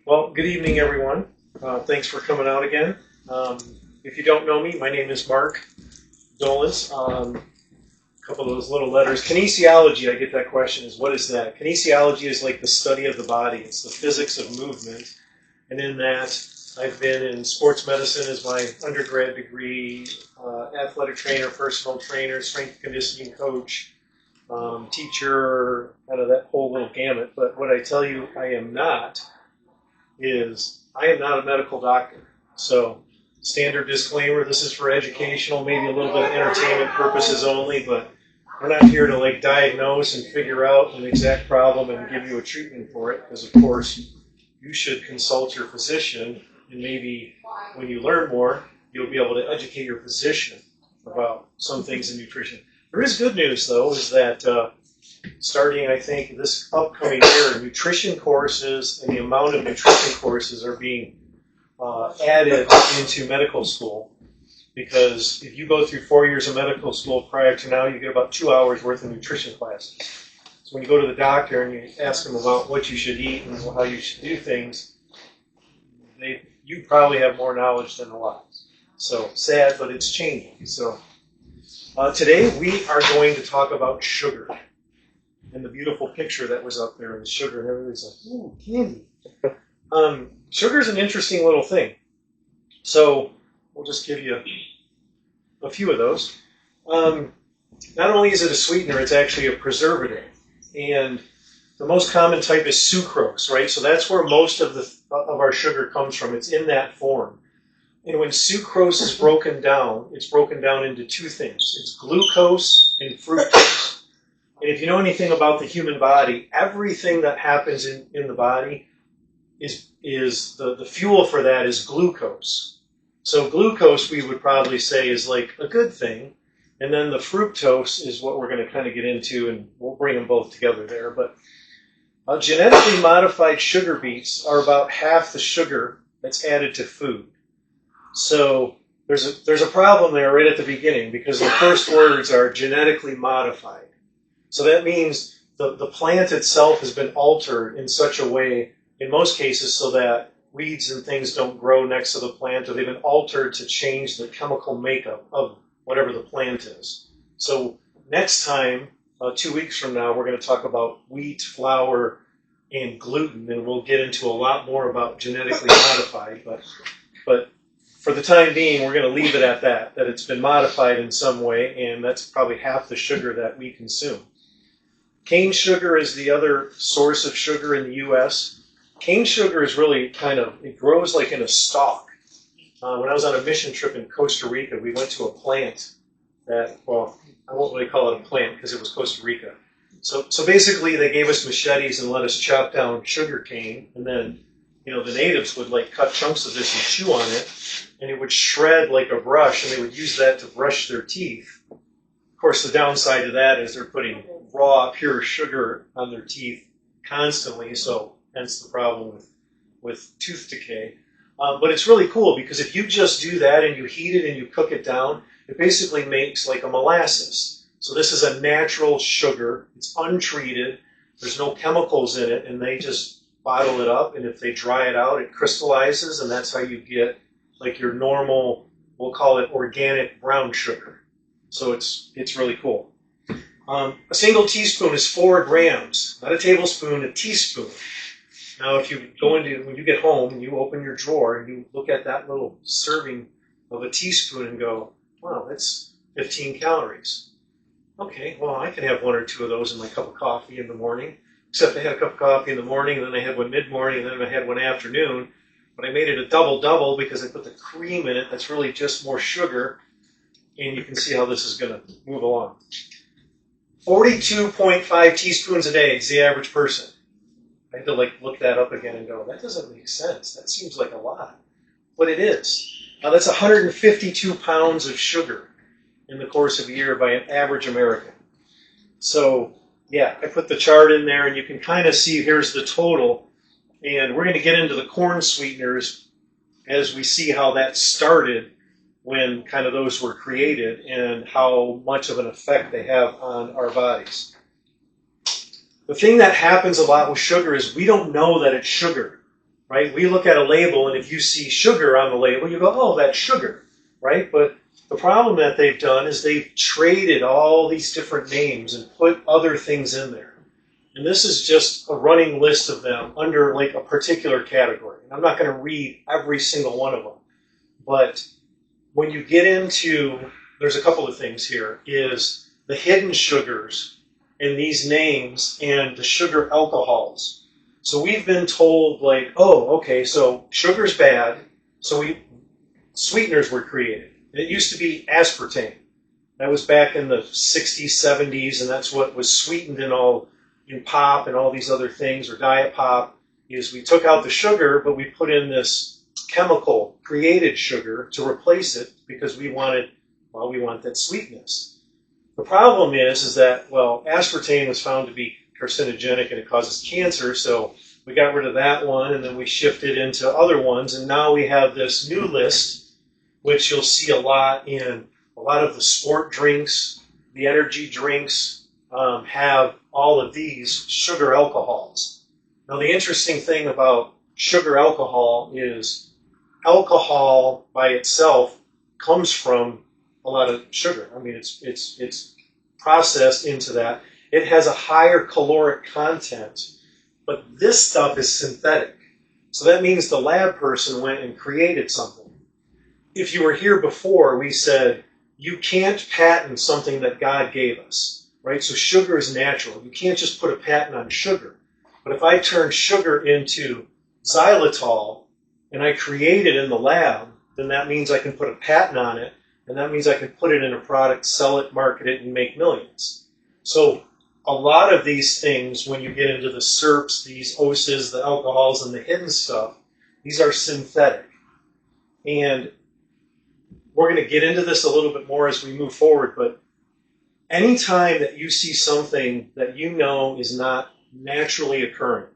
Well, good evening, everyone. Thanks for coming out again. If you don't know me, my name is Mark Dolence. A couple of those little letters. Kinesiology, I get that question, is what is that? Kinesiology is like the study of the body. It's the physics of movement. And in that, I've been in sports medicine as my undergrad degree, athletic trainer, personal trainer, strength conditioning coach, teacher, kind of that whole little gamut. But what I tell you I am not is I am not a medical doctor. So standard disclaimer, this is for educational, maybe a little bit of entertainment purposes only, but we're not here to like diagnose and figure out an exact problem and give you a treatment for it, because of course you should consult your physician, and maybe when you learn more, you'll be able to educate your physician about some things in nutrition. There is good news though, is that starting, I think, this upcoming year, nutrition courses and the amount of nutrition courses are being added into medical school, because if you go through 4 years of medical school prior to now, you get about 2 hours worth of nutrition classes. So when you go to the doctor and you ask them about what you should eat and how you should do things, you probably have more knowledge than a lot. So sad, but it's changing. So today we are going to talk about sugar. And the beautiful picture that was up there of the sugar, and everybody's like, ooh, candy. Sugar is an interesting little thing. So we'll just give you a few of those. Not only is it a sweetener, it's actually a preservative. And the most common type is sucrose, right? So that's where most of our sugar comes from. It's in that form. And when sucrose is broken down, it's broken down into two things. It's glucose and fructose. And if you know anything about the human body, everything that happens in the body is the fuel for that is glucose. So glucose, we would probably say, is like a good thing. And then the fructose is what we're going to kind of get into, and we'll bring them both together there. But genetically modified sugar beets are about half the sugar that's added to food. So there's a problem there right at the beginning, because the first words are genetically modified. So that means the plant itself has been altered in such a way, in most cases, so that weeds and things don't grow next to the plant, or they've been altered to change the chemical makeup of whatever the plant is. So next time, 2 weeks from now, we're going to talk about wheat, flour, and gluten, and we'll get into a lot more about genetically modified. But for the time being, we're going to leave it at that it's been modified in some way, and that's probably half the sugar that we consume. Cane sugar is the other source of sugar in the U.S. Cane sugar is really it grows like in a stalk. When I was on a mission trip in Costa Rica, we went to a plant that, well, I won't really call it a plant because it was Costa Rica. So basically they gave us machetes and let us chop down sugar cane, and then, the natives would like cut chunks of this and chew on it, and it would shred like a brush, and they would use that to brush their teeth. Of course, the downside to that is they're putting raw, pure sugar on their teeth constantly, so hence the problem with tooth decay. But it's really cool, because if you just do that and you heat it and you cook it down, it basically makes like a molasses. So this is a natural sugar. It's untreated. There's no chemicals in it, and they just bottle it up, and if they dry it out, it crystallizes, and that's how you get like your normal, we'll call it organic brown sugar. So it's really cool. A single teaspoon is 4 grams, not a tablespoon, a teaspoon. Now, if you when you get home and you open your drawer and you look at that little serving of a teaspoon and go, wow, that's 15 calories. Okay, well, I can have 1 or 2 of those in my cup of coffee in the morning, except I had a cup of coffee in the morning, and then I had one mid-morning, and then I had one afternoon. But I made it a double-double because I put the cream in it. That's really just more sugar, and you can see how this is going to move along. 42.5 teaspoons a day is the average person. I had to look that up again and go, that doesn't make sense. That seems like a lot. But it is. Now that's 152 pounds of sugar in the course of a year by an average American. So, yeah, I put the chart in there, and you can kind of see here's the total. And we're going to get into the corn sweeteners as we see how that started, when kind of those were created, and how much of an effect they have on our bodies. The thing that happens a lot with sugar is we don't know that it's sugar. right? We look at a label, and if you see sugar on the label, you go, oh, that's sugar, right? But the problem that they've done is they've traded all these different names and put other things in there. And this is just a running list of them under like a particular category. And I'm not going to read every single one of them. But when you get into, there's a couple of things here, is the hidden sugars in these names and the sugar alcohols. So we've been told like, oh, okay, so sugar's bad, so sweeteners were created. And it used to be aspartame. That was back in the 60s, 70s, and that's what was sweetened in pop and all these other things, or diet pop, is we took out the sugar, but we put in this chemical created sugar to replace it because we want that sweetness. The problem is that, well, aspartame was found to be carcinogenic and it causes cancer, so we got rid of that one and then we shifted into other ones, and now we have this new list, which you'll see a lot in a lot of the sport drinks, the energy drinks, have all of these sugar alcohols. Now, the interesting thing about sugar alcohol is alcohol by itself comes from a lot of sugar. I mean, it's processed into that. It has a higher caloric content, but this stuff is synthetic. So that means the lab person went and created something. If you were here before, we said you can't patent something that God gave us. Right? So sugar is natural. You can't just put a patent on sugar. But if I turn sugar into xylitol and I create it in the lab, then that means I can put a patent on it, and that means I can put it in a product, sell it, market it, and make millions. So a lot of these things, when you get into the SERPs, these OSAs, the alcohols, and the hidden stuff, these are synthetic. And we're going to get into this a little bit more as we move forward, but anytime that you see something that you know is not naturally occurring,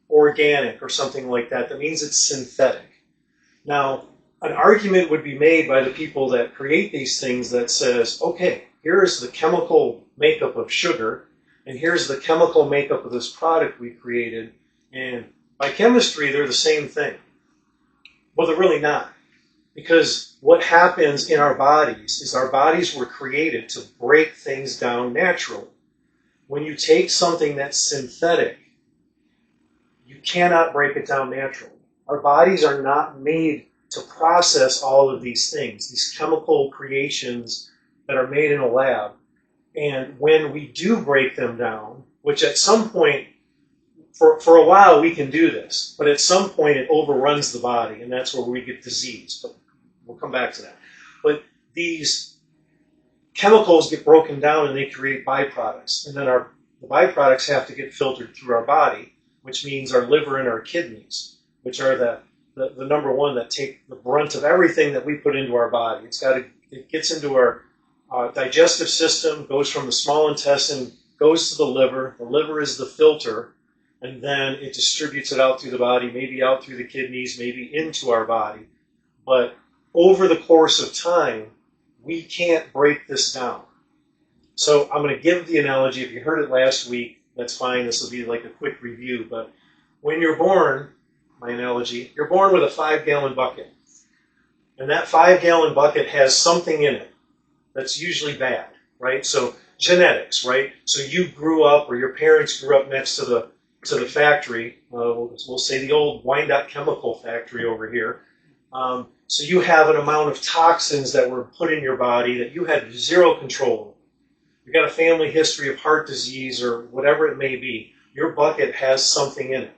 organic or something like that, that means it's synthetic. Now, an argument would be made by the people that create these things that says, okay, here's the chemical makeup of sugar, and here's the chemical makeup of this product we created, and by chemistry, they're the same thing. Well, they're really not. Because what happens in our bodies is our bodies were created to break things down naturally. When you take something that's synthetic, you cannot break it down naturally. Our bodies are not made to process all of these things, these chemical creations that are made in a lab. And when we do break them down, which at some point, for a while we can do this, but at some point it overruns the body, and that's where we get disease. But we'll come back to that. But these chemicals get broken down and they create byproducts. And then the byproducts have to get filtered through our body, which means our liver and our kidneys, which are the number one that take the brunt of everything that we put into our body. It gets into our digestive system, goes from the small intestine, goes to the liver. The liver is the filter, and then it distributes it out through the body, maybe out through the kidneys, maybe into our body. But over the course of time, we can't break this down. So I'm going to give the analogy. If you heard it last week, that's fine. This will be like a quick review. But when you're born, my analogy, you're born with a 5-gallon bucket. And that 5-gallon bucket has something in it that's usually bad, right? So genetics, right? So you grew up, or your parents grew up next to the factory. We'll say the old Wyandotte chemical factory over here. So you have an amount of toxins that were put in your body that you had zero control over. You've got a family history of heart disease or whatever it may be. Your bucket has something in it.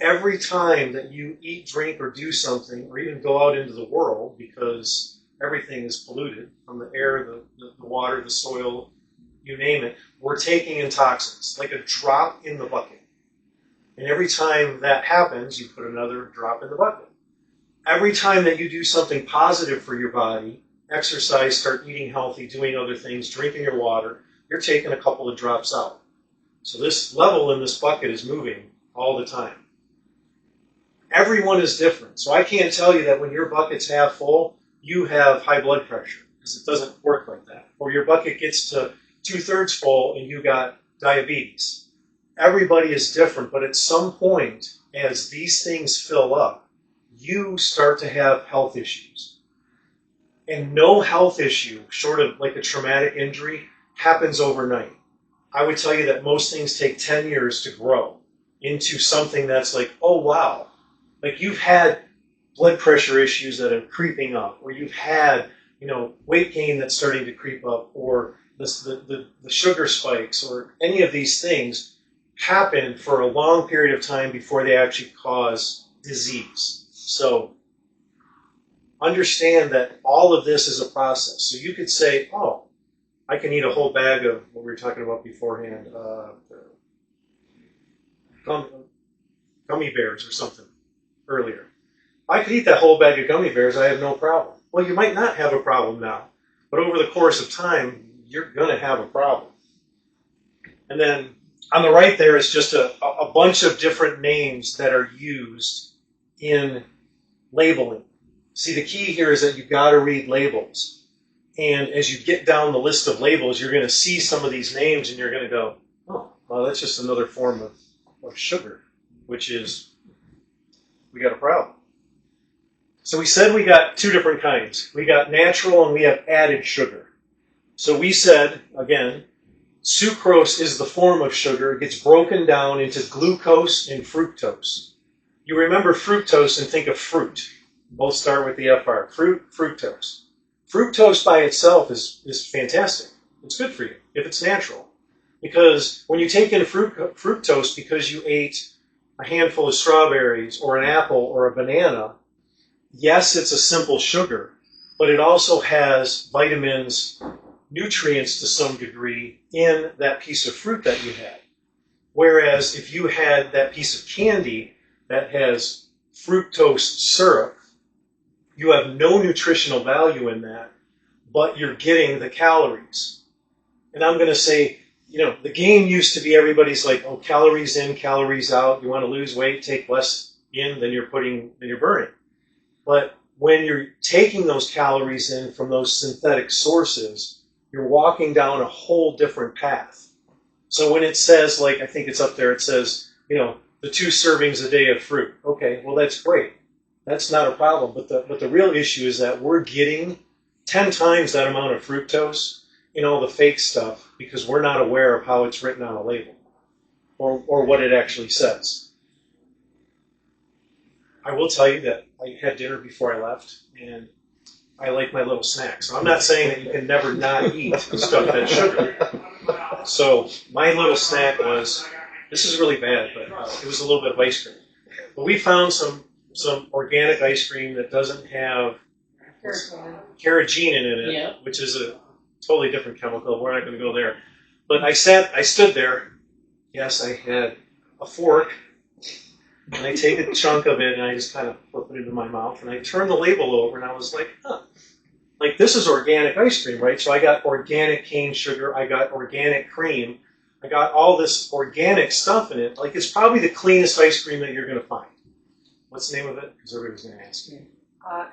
Every time that you eat, drink, or do something, or even go out into the world, because everything is polluted, from the air, the water, the soil, you name it, we're taking in toxins, like a drop in the bucket. And every time that happens, you put another drop in the bucket. Every time that you do something positive for your body, exercise, start eating healthy, doing other things, drinking your water, you're taking a couple of drops out. So this level in this bucket is moving all the time. Everyone is different. So I can't tell you that when your bucket's half full, you have high blood pressure, because it doesn't work like that. Or your bucket gets to 2/3 full and you got diabetes. Everybody is different, but at some point, as these things fill up, you start to have health issues. And no health issue, short of like a traumatic injury, happens overnight. I would tell you that most things take 10 years to grow into something that's like, oh wow, like you've had blood pressure issues that are creeping up, or you've had, weight gain that's starting to creep up, or the sugar spikes, or any of these things happen for a long period of time before they actually cause disease. So understand that all of this is a process. So you could say, oh, I can eat a whole bag of what we were talking about beforehand, gummy bears or something earlier. I could eat that whole bag of gummy bears. I have no problem. Well, you might not have a problem now, but over the course of time, you're going to have a problem. And then on the right there is just a bunch of different names that are used in labeling. See, the key here is that you've got to read labels. And as you get down the list of labels, you're going to see some of these names and you're going to go, oh, well, that's just another form of sugar, which is, we got a problem. So we said we got two different kinds. We got natural and we have added sugar. So we said, again, sucrose is the form of sugar. It gets broken down into glucose and fructose. You remember fructose and think of fruit. Both start with the FR. Fruit, fructose. Fructose by itself is fantastic. It's good for you if it's natural. Because when you take in fructose because you ate a handful of strawberries or an apple or a banana, yes, it's a simple sugar, but it also has vitamins, nutrients to some degree in that piece of fruit that you had. Whereas if you had that piece of candy that has fructose syrup, you have no nutritional value in that, but you're getting the calories. And I'm going to say, the game used to be everybody's like, oh, calories in, calories out. You want to lose weight, take less in than you're burning. But when you're taking those calories in from those synthetic sources, you're walking down a whole different path. So when it says, like, I think it's up there, it says, the 2 servings a day of fruit. Okay, well, that's great. That's not a problem. But the real issue is that we're getting 10 times that amount of fructose in all the fake stuff because we're not aware of how it's written on a label or what it actually says. I will tell you that I had dinner before I left, and I like my little snacks. So I'm not saying that you can never not eat stuff that's sugar. So my little snack was, this is really bad, but it was a little bit of ice cream. But we found some organic ice cream that doesn't have carrageenan in it, yeah, which is a totally different chemical. We're not going to go there. But I stood there. Yes, I had a fork, and I take a chunk of it, and I just kind of flip it into my mouth, and I turn the label over, and I was like, huh. Like, this is organic ice cream, right? So I got organic cane sugar, I got organic cream, I got all this organic stuff in it. Like, it's probably the cleanest ice cream that you're going to find. What's the name of it? Because everybody's going to ask you.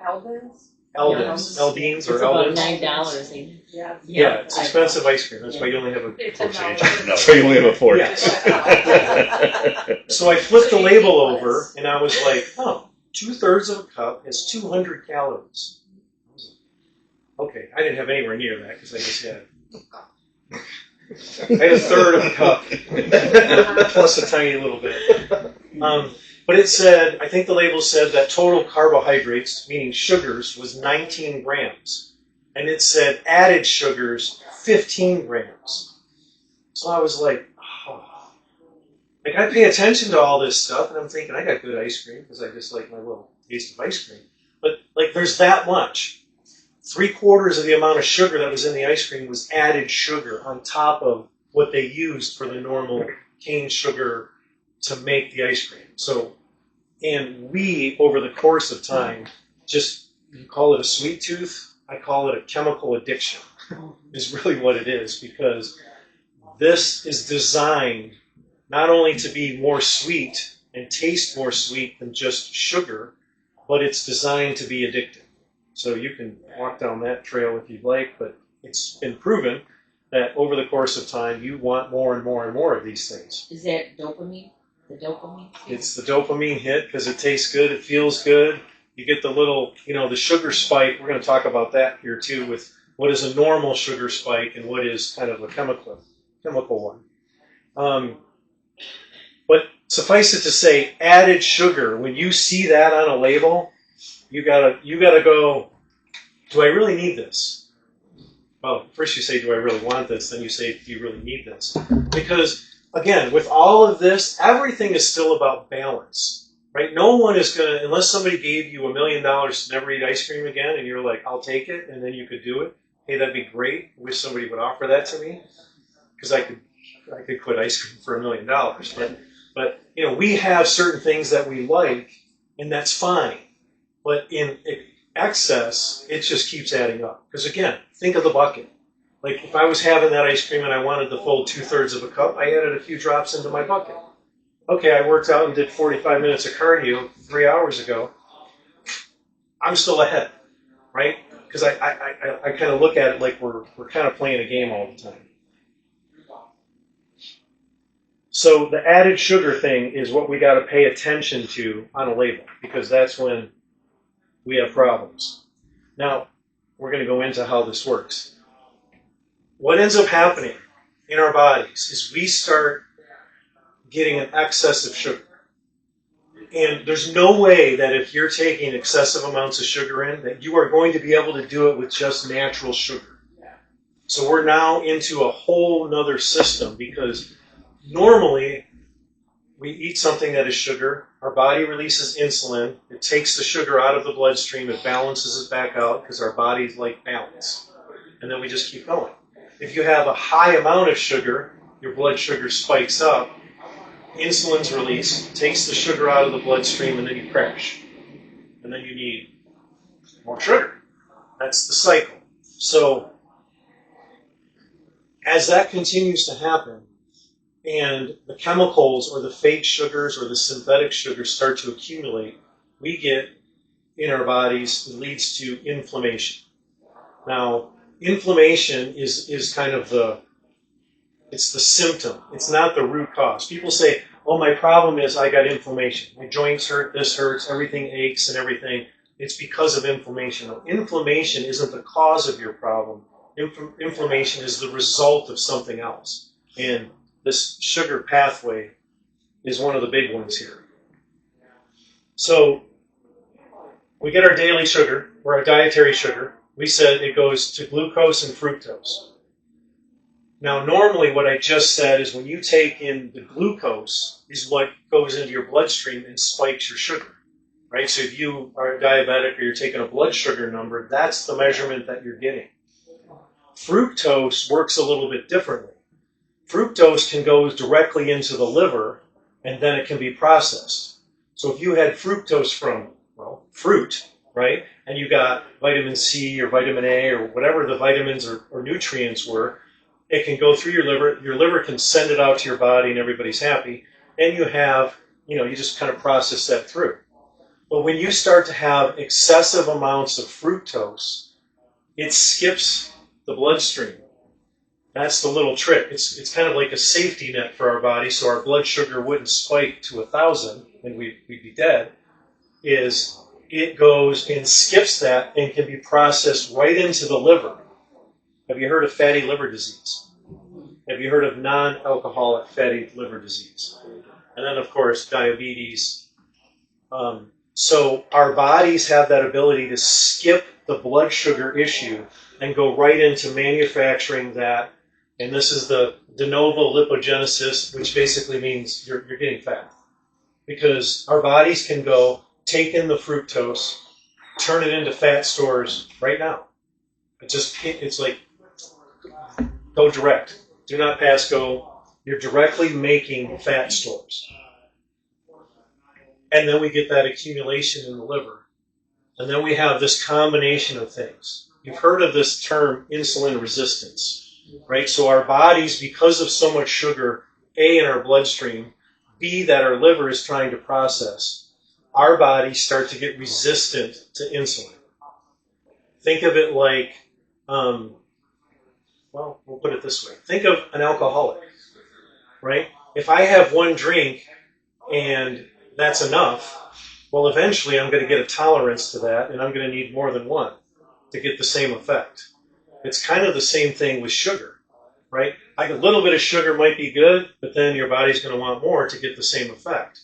Eldon's. Eldines or it's Eldon's. about $9. Yeah, it's expensive ice cream. That's why you only have a That's why you only have a fork. Yes. So I flipped the label over, and I was like, oh, 2/3 of a cup has 200 calories. Okay, I didn't have anywhere near that because I just had a third of a cup plus a tiny little bit. But it said, I think the label said that total carbohydrates, meaning sugars, was 19 grams. And it said added sugars, 15 grams. So I was like, oh. Like, I pay attention to all this stuff, and I'm thinking, I got good ice cream because I just like my little taste of ice cream. But, like, there's that much. 3/4 of the amount of sugar that was in the ice cream was added sugar on top of what they used for the normal cane sugar to make the ice cream. So, and we, over the course of time, just, you call it a sweet tooth, I call it a chemical addiction, is really what it is, because this is designed not only to be more sweet and taste more sweet than just sugar, but it's designed to be addictive. So you can walk down that trail if you'd like, but it's been proven that over the course of time, you want more and more and more of these things. Is that dopamine? The dopamine. It's the dopamine hit because it tastes good, it feels good. You get the little, the sugar spike. We're going to talk about that here too, with what is a normal sugar spike and what is kind of a chemical one. But suffice it to say, added sugar. When you see that on a label, you gotta go, do I really need this? Well, first you say, do I really want this? Then you say, do you really need this? Because, again, with all of this, everything is still about balance, right? No one is going to, unless somebody gave you $1 million to never eat ice cream again, and you're like, I'll take it, and then you could do it. Hey, that'd be great. I wish somebody would offer that to me, because I could quit ice cream for $1 million. But we have certain things that we like, and that's fine. But in excess, it just keeps adding up. Because again, think of the bucket. Like if I was having that ice cream and I wanted the full 2/3 of a cup, I added a few drops into my bucket. Okay, I worked out and did 45 minutes of cardio 3 hours ago. I'm still ahead, right? Because I kind of look at it like we're kind of playing a game all the time. So the added sugar thing is what we got to pay attention to on a label, because that's when we have problems. Now, we're going to go into how this works. What ends up happening in our bodies is we start getting an excess of sugar. And there's no way that if you're taking excessive amounts of sugar in, that you are going to be able to do it with just natural sugar. So we're now into a whole nother system, because normally we eat something that is sugar, our body releases insulin, it takes the sugar out of the bloodstream, it balances it back out, because our bodies like balance. And then we just keep going. If you have a high amount of sugar, your blood sugar spikes up, insulin's released, takes the sugar out of the bloodstream, and then you crash. And then you need more sugar. That's the cycle. So, as that continues to happen, and the chemicals or the fake sugars or the synthetic sugars start to accumulate, we get in our bodies, it leads to inflammation. Now, inflammation is kind of it's the symptom. It's not the root cause. People say, oh, my problem is I got inflammation. My joints hurt, this hurts, everything aches and everything. It's because of inflammation. No, inflammation isn't the cause of your problem. Inflammation is the result of something else. And this sugar pathway is one of the big ones here. So we get our daily sugar, or our dietary sugar. We said it goes to glucose and fructose. Now, normally what I just said is when you take in the glucose is what goes into your bloodstream and spikes your sugar, right? So if you are diabetic or you're taking a blood sugar number, that's the measurement that you're getting. Fructose works a little bit differently. Fructose can go directly into the liver, and then it can be processed. So if you had fructose from, fruit, right, and you got vitamin C or vitamin A or whatever the vitamins or nutrients were, it can go through your liver. Your liver can send it out to your body, and everybody's happy. And you have, you just kind of process that through. But when you start to have excessive amounts of fructose, it skips the bloodstream. That's the little trick. It's kind of like a safety net for our body, so our blood sugar wouldn't spike to 1,000 and we'd be dead. Is it goes and skips that and can be processed right into the liver. Have you heard of fatty liver disease? Have you heard of non-alcoholic fatty liver disease? And then, of course, diabetes. So our bodies have that ability to skip the blood sugar issue and go right into manufacturing that. And this is the de novo lipogenesis, which basically means you're getting fat. Because our bodies can go take in the fructose, turn it into fat stores right now. It's like, go direct. Do not pass go. You're directly making fat stores. And then we get that accumulation in the liver. And then we have this combination of things. You've heard of this term insulin resistance, right? So our bodies, because of so much sugar, A, in our bloodstream, B, that our liver is trying to process, our bodies start to get resistant to insulin. Think of it like, we'll put it this way. Think of an alcoholic, right? If I have one drink and that's enough, well, eventually I'm going to get a tolerance to that, and I'm going to need more than one to get the same effect. It's kind of the same thing with sugar, right? Like a little bit of sugar might be good, but then your body's going to want more to get the same effect.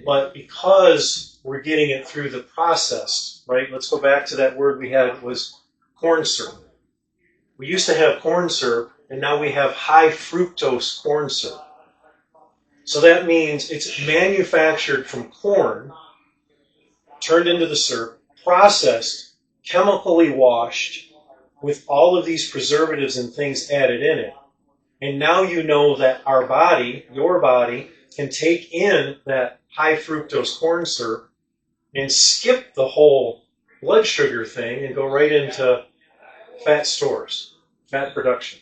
But because we're getting it through the process, right? Let's go back to that word we had was corn syrup. We used to have corn syrup, and now we have high fructose corn syrup. So that means it's manufactured from corn, turned into the syrup, processed, chemically washed, with all of these preservatives and things added in it. And now you know that our body, your body, can take in that high fructose corn syrup and skip the whole blood sugar thing and go right into fat stores, fat production.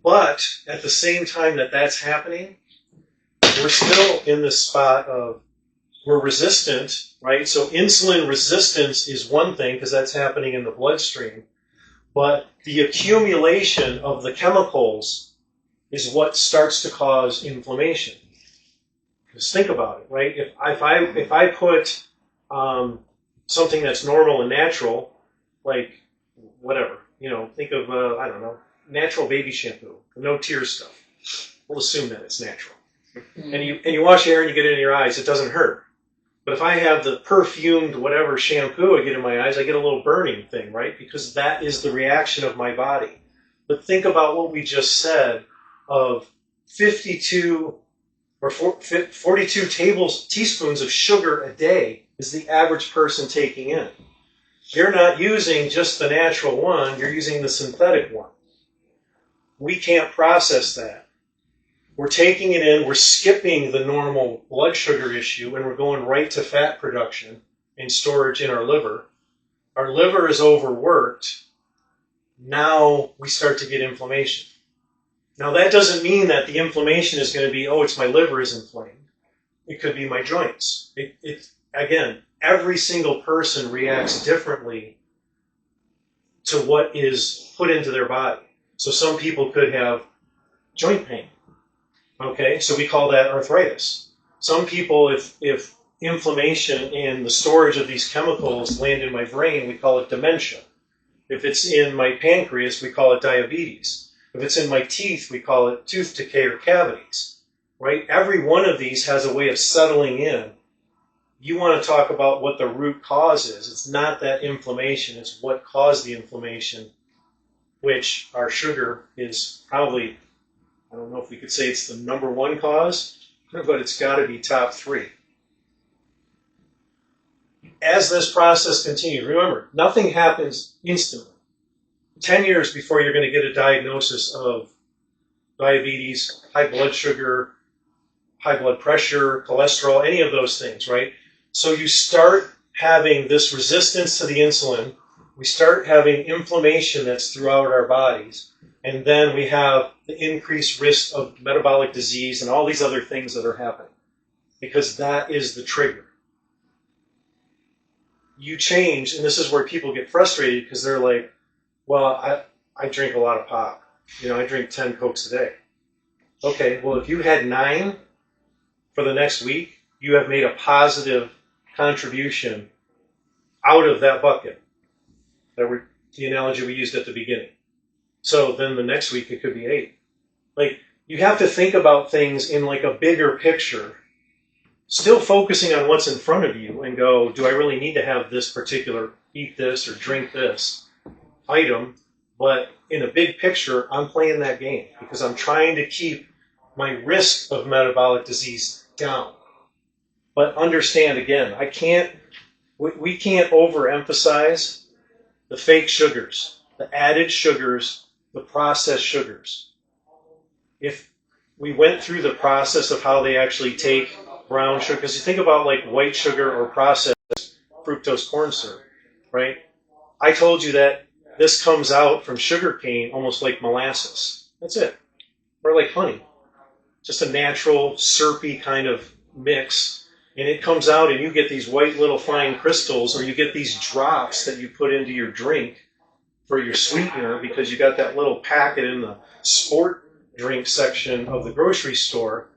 But at the same time that that's happening, we're still in the spot of we're resistant, right? So insulin resistance is one thing because that's happening in the bloodstream. But the accumulation of the chemicals is what starts to cause inflammation. Just think about it, right? If I put something that's normal and natural, like whatever, think of I don't know, natural baby shampoo, no tear stuff. We'll assume that it's natural. And you wash your hair and you get it in your eyes, it doesn't hurt. But if I have the perfumed whatever shampoo I get in my eyes, I get a little burning thing, right? Because that is the reaction of my body. But think about what we just said of 52 or 42 teaspoons of sugar a day is the average person taking in. You're not using just the natural one, you're using the synthetic one. We can't process that. We're taking it in, we're skipping the normal blood sugar issue, and we're going right to fat production and storage in our liver. Our liver is overworked. Now we start to get inflammation. Now that doesn't mean that the inflammation is going to be, oh, it's my liver is inflamed. It could be my joints. Again, every single person reacts differently to what is put into their body. So some people could have joint pain. Okay, so we call that arthritis. Some people, if inflammation and the storage of these chemicals land in my brain, we call it dementia. If it's in my pancreas, we call it diabetes. If it's in my teeth, we call it tooth decay or cavities. Right? Every one of these has a way of settling in. You want to talk about what the root cause is. It's not that inflammation, it's what caused the inflammation, which our sugar is probably, I don't know if we could say it's the number one cause, but it's got to be top three. As this process continues, remember, nothing happens instantly. 10 years before you're going to get a diagnosis of diabetes, high blood sugar, high blood pressure, cholesterol, any of those things, right? So you start having this resistance to the insulin. We start having inflammation that's throughout our bodies. And then we have the increased risk of metabolic disease and all these other things that are happening. Because that is the trigger. You change, and this is where people get frustrated because they're like, well, I drink a lot of pop. I drink 10 Cokes a day. Okay, well, if you had 9 for the next week, you have made a positive contribution out of that bucket. The analogy we used at the beginning. So then the next week it could be 8. Like, you have to think about things in like a bigger picture, still focusing on what's in front of you and go, do I really need to have this particular, eat this or drink this item? But in a big picture, I'm playing that game because I'm trying to keep my risk of metabolic disease down. But understand again, we can't overemphasize the fake sugars, the added sugars, the processed sugars. If we went through the process of how they actually take brown sugar, because you think about like white sugar or processed fructose corn syrup, right? I told you that this comes out from sugar cane almost like molasses. That's it. Or like honey. Just a natural, syrupy kind of mix. And it comes out and you get these white little fine crystals, or you get these drops that you put into your drink for your sweetener because you got that little packet in the sport drink section of the grocery store.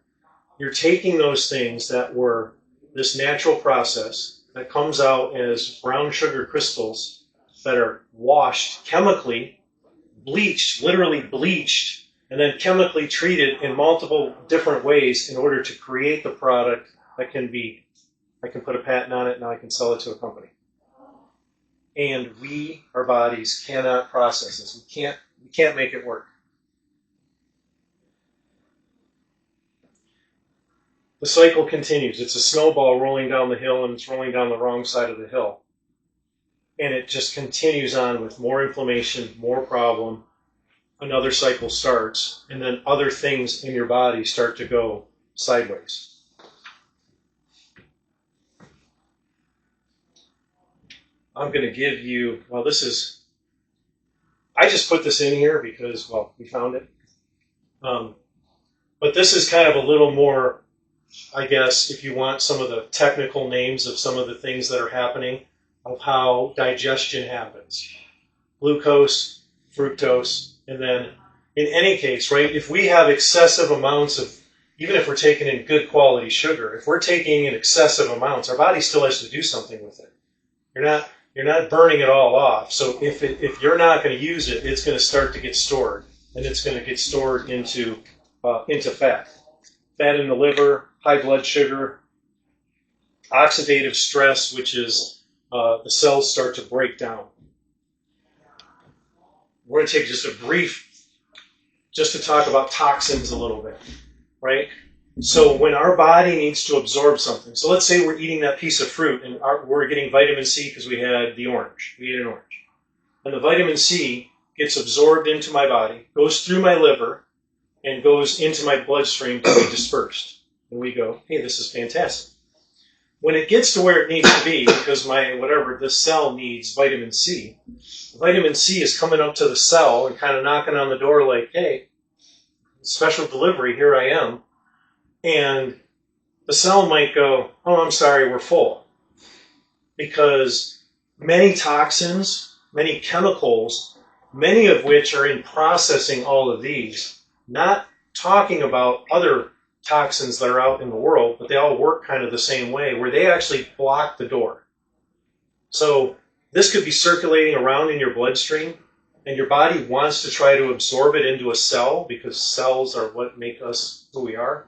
you're taking those things that were this natural process that comes out as brown sugar crystals that are washed chemically, bleached, literally bleached, and then chemically treated in multiple different ways in order to create the product that can be, I can put a patent on it and I can sell it to a company. And our bodies cannot process this. We can't make it work. The cycle continues. It's a snowball rolling down the hill, and it's rolling down the wrong side of the hill. And it just continues on with more inflammation, more problem. Another cycle starts, and then other things in your body start to go sideways. I'm going to give you, I just put this in here because, we found it. But this is kind of a little more, I guess, if you want some of the technical names of some of the things that are happening, of how digestion happens. Glucose, fructose, and then in any case, right, if we have excessive amounts of, even if we're taking in good quality sugar, if we're taking in excessive amounts, our body still has to do something with it. You're not burning it all off. So if you're not going to use it, it's going to start to get stored, and it's going to get stored into fat. Fat in the liver, high blood sugar, oxidative stress, which is the cells start to break down. We're going to take just a brief, just to talk about toxins a little bit, right? So when our body needs to absorb something, so let's say we're eating that piece of fruit and we're getting vitamin C because we had the orange. We ate an orange. And the vitamin C gets absorbed into my body, goes through my liver, and goes into my bloodstream to be dispersed. And we go, hey, this is fantastic. When it gets to where it needs to be, because this cell needs vitamin C is coming up to the cell and kind of knocking on the door like, hey, special delivery, here I am. And the cell might go, oh, I'm sorry, we're full. Because many toxins, many chemicals, many of which are in processing all of these, not talking about other toxins that are out in the world, but they all work kind of the same way, where they actually block the door. So this could be circulating around in your bloodstream, and your body wants to try to absorb it into a cell, because cells are what make us who we are.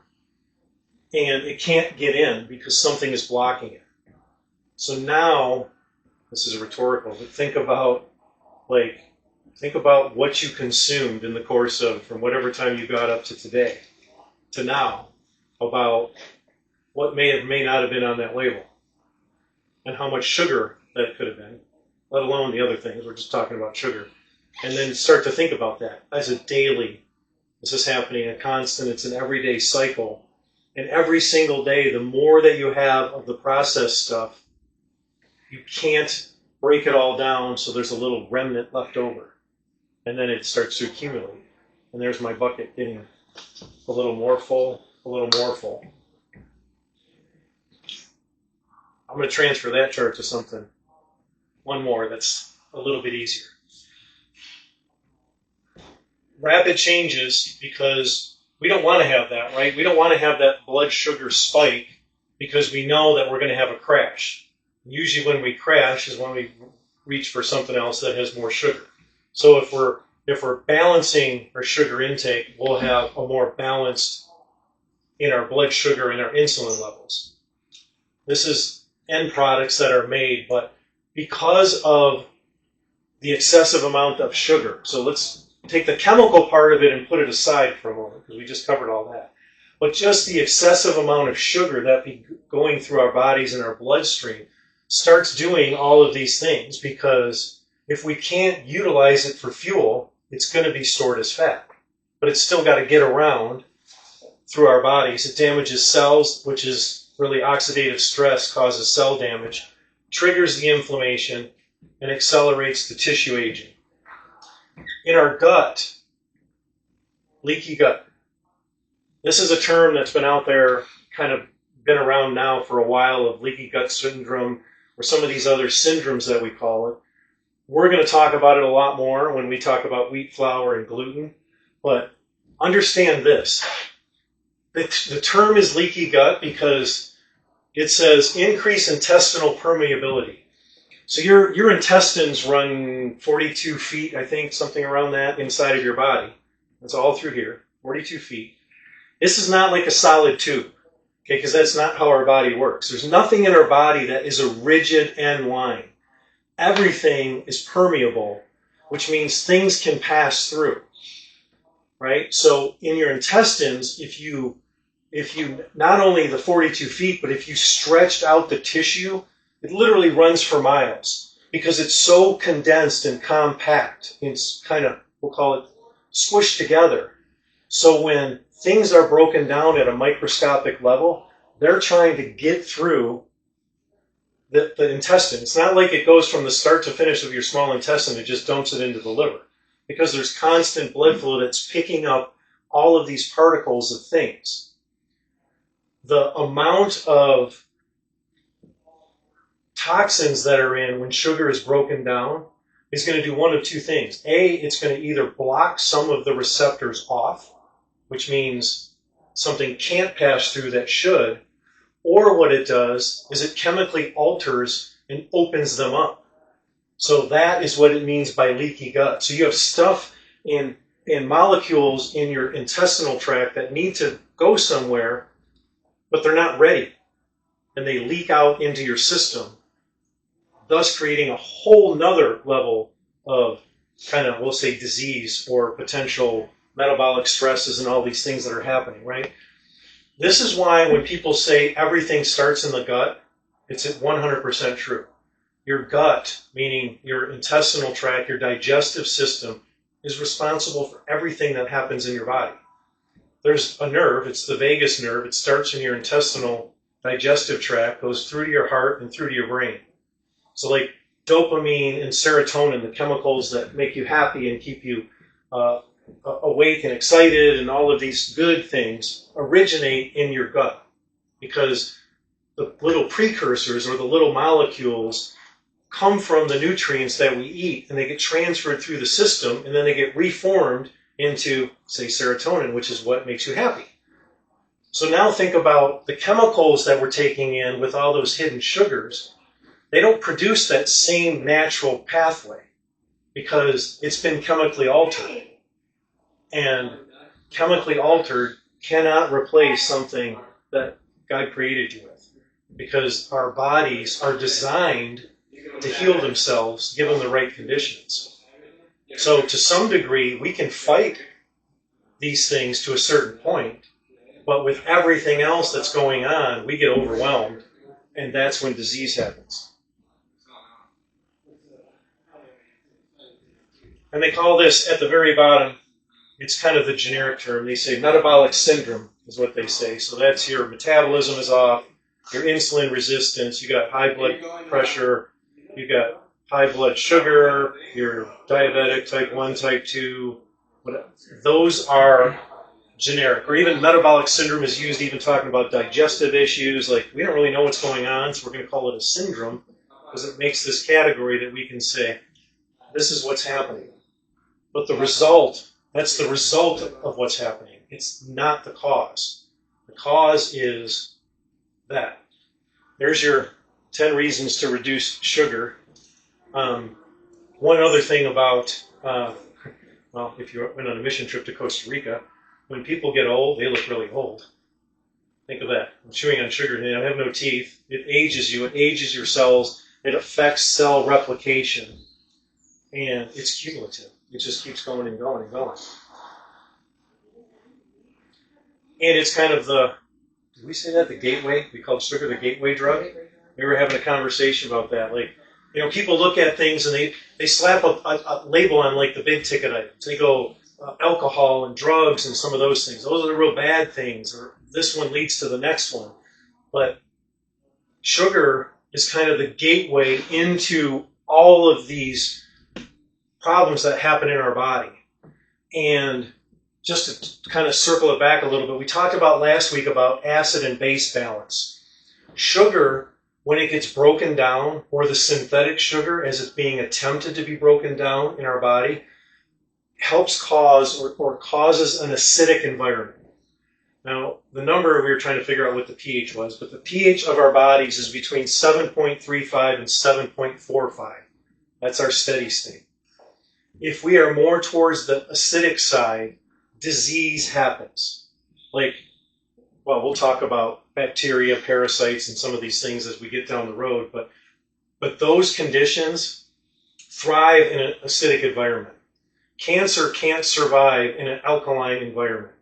And it can't get in because something is blocking it. So now, this is rhetorical, but think about what you consumed in the course of, from whatever time you got up to today to now, about what may not have been on that label, and how much sugar that could have been, let alone the other things. We're just talking about sugar. And then start to think about that as a daily, this is happening, a constant, it's an everyday cycle. And every single day, the more that you have of the processed stuff, you can't break it all down so there's a little remnant left over. And then it starts to accumulate. And there's my bucket getting a little more full, a little more full. I'm going to transfer that chart to something, one more that's a little bit easier. Rapid changes, because we don't want to have that, right? We don't want to have that blood sugar spike because we know that we're going to have a crash. Usually when we crash is when we reach for something else that has more sugar. So if we're balancing our sugar intake, we'll have a more balanced in our blood sugar and our insulin levels. This is end products that are made, but because of the excessive amount of sugar, so let's take the chemical part of it and put it aside for a moment, because we just covered all that. But just the excessive amount of sugar that be going through our bodies and our bloodstream starts doing all of these things, because if we can't utilize it for fuel, it's going to be stored as fat. But it's still got to get around through our bodies. It damages cells, which is really oxidative stress causes cell damage, triggers the inflammation, and accelerates the tissue aging. In our gut, leaky gut. This is a term that's been out there, kind of been around now for a while, of leaky gut syndrome, or some of these other syndromes that we call it. We're going to talk about it a lot more when we talk about wheat flour and gluten, but understand this. the term is leaky gut because it says increase intestinal permeability. So your intestines run 42 feet, I think, something around that inside of your body. That's all through here, 42 feet. This is not like a solid tube, okay, because that's not how our body works. There's nothing in our body that is a rigid end line. Everything is permeable, which means things can pass through, right? So in your intestines, if you not only the 42 feet, but if you stretched out the tissue, it literally runs for miles because it's so condensed and compact. It's kind of, we'll call it squished together. So when things are broken down at a microscopic level, they're trying to get through the intestine. It's not like it goes from the start to finish of your small intestine, it just dumps it into the liver. Because there's constant blood flow that's picking up all of these particles of things. The amount of toxins that are in when sugar is broken down is going to do one of two things. A, it's going to either block some of the receptors off, which means something can't pass through that should, or what it does is it chemically alters and opens them up. So that is what it means by leaky gut. So you have stuff in molecules in your intestinal tract that need to go somewhere, but they're not ready. And they leak out into your system, thus creating a whole nother level of kind of, we'll say, disease or potential metabolic stresses and all these things that are happening, right? This is why when people say everything starts in the gut, it's 100% true. Your gut, meaning your intestinal tract, your digestive system, is responsible for everything that happens in your body. There's a nerve, it's the vagus nerve, it starts in your intestinal digestive tract, goes through to your heart and through to your brain. So like dopamine and serotonin, the chemicals that make you happy and keep you awake and excited and all of these good things originate in your gut because the little precursors or the little molecules come from the nutrients that we eat and they get transferred through the system and then they get reformed into, say, serotonin, which is what makes you happy. So now think about the chemicals that we're taking in with all those hidden sugars. They don't produce that same natural pathway because it's been chemically altered. And chemically altered cannot replace something that God created you with because our bodies are designed to heal themselves given the right conditions. So to some degree, we can fight these things to a certain point, but with everything else that's going on, we get overwhelmed, and that's when disease happens. And they call this, at the very bottom, it's kind of the generic term. They say metabolic syndrome is what they say. So that's your metabolism is off, your insulin resistance, you got high blood pressure, you got high blood sugar, you're diabetic, type 1, type 2. Those are generic. Or even metabolic syndrome is used even talking about digestive issues. Like we don't really know what's going on, so we're going to call it a syndrome because it makes this category that we can say, this is what's happening. But the result, that's the result of what's happening. It's not the cause. The cause is that. There's your 10 reasons to reduce sugar. One other thing about, well, if you went on a mission trip to Costa Rica, when people get old, they look really old. Think of that. I'm chewing on sugar today. I have no teeth. It ages you. It ages your cells. It affects cell replication. And it's cumulative. It just keeps going and going and going. And it's kind of the, did we say that? The gateway? We called sugar the gateway drug? We were having a conversation about that. Like, you know, people look at things and they slap a label on like the big ticket items. They go alcohol and drugs and some of those things. Those are the real bad things. Or this one leads to the next one. But sugar is kind of the gateway into all of these problems that happen in our body. And just to kind of circle it back a little bit, we talked about last week about acid and base balance. Sugar, when it gets broken down, or the synthetic sugar as it's being attempted to be broken down in our body, helps cause or causes an acidic environment. Now, the number we were trying to figure out what the pH was, but the pH of our bodies is between 7.35 and 7.45. That's our steady state. If we are more towards the acidic side, disease happens. Like, well, we'll talk about bacteria, parasites, and some of these things as we get down the road, but those conditions thrive in an acidic environment. Cancer can't survive in an alkaline environment.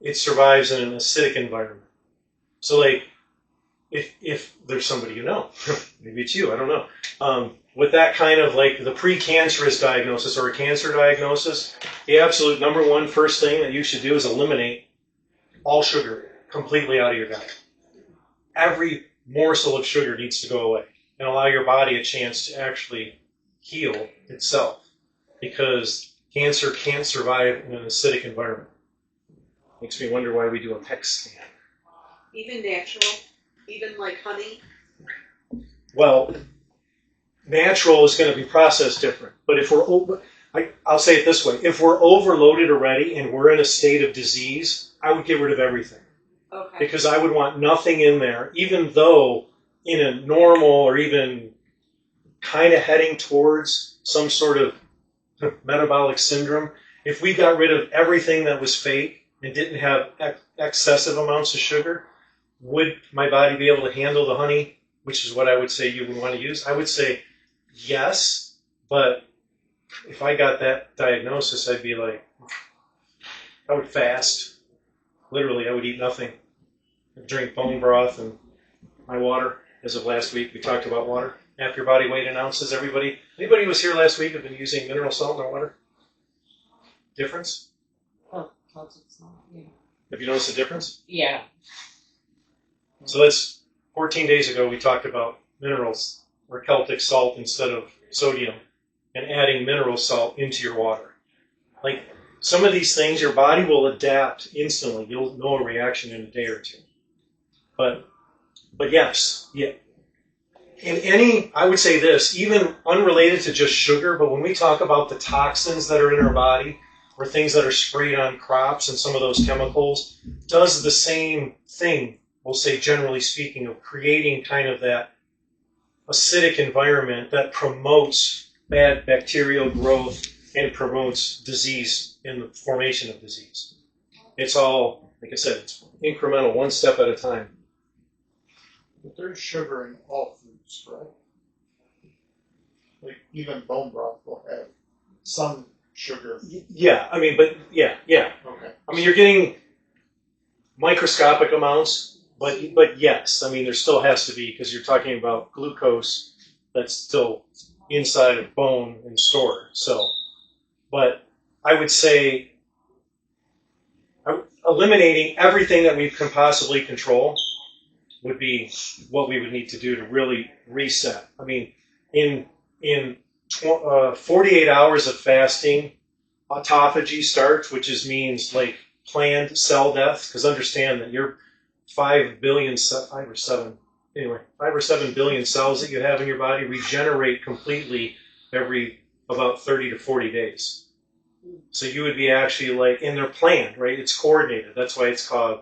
It survives in an acidic environment. So, like, if there's somebody you know, maybe it's you, I don't know, with that kind of like the precancerous diagnosis or a cancer diagnosis, the absolute number one first thing that you should do is eliminate all sugar completely out of your diet. Every morsel of sugar needs to go away and allow your body a chance to actually heal itself, because cancer can't survive in an acidic environment. Makes me wonder why we do a PET scan. Even natural? Even like honey? Well, natural is going to be processed different. But if we're I'll say it this way. If we're overloaded already and we're in a state of disease, I would get rid of everything. Okay. Because I would want nothing in there, even though in a normal or even kind of heading towards some sort of metabolic syndrome, if we got rid of everything that was fake and didn't have excessive amounts of sugar, would my body be able to handle the honey, which is what I would say you would want to use? I would say yes, but if I got that diagnosis, I'd be like, I would fast. Literally, I would eat nothing. I'd drink bone broth and my water. As of last week, we talked about water. Half your body weight in ounces. Anybody who was here last week have been using mineral salt in their water? Difference? Oh, it's not, yeah. Have you noticed a difference? Yeah. So that's 14 days ago we talked about minerals or Celtic salt instead of sodium and adding mineral salt into your water. Like some of these things, your body will adapt instantly. You'll know a reaction in a day or two. But yes, yeah. In any, I would say this, even unrelated to just sugar, but when we talk about the toxins that are in our body or things that are sprayed on crops and some of those chemicals, does the same thing, we'll say generally speaking, of creating kind of that acidic environment that promotes bad bacterial growth and promotes disease and the formation of disease. It's all, like I said, it's incremental, one step at a time. But there's sugar in all foods, right? Like even bone broth will have some sugar. Yeah, I mean, but yeah. Okay. I mean, you're getting microscopic amounts, but yes, I mean, there still has to be, because you're talking about glucose that's still inside of bone and stored. So, but I would say eliminating everything that we can possibly control would be what we would need to do to really reset. I mean, in 48 hours of fasting, autophagy starts, which means like planned cell death. Because understand that your 5 or 7 billion cells that you have in your body regenerate completely every about 30 to 40 days. So you would be actually like, and they're planned, right? It's coordinated. That's why it's called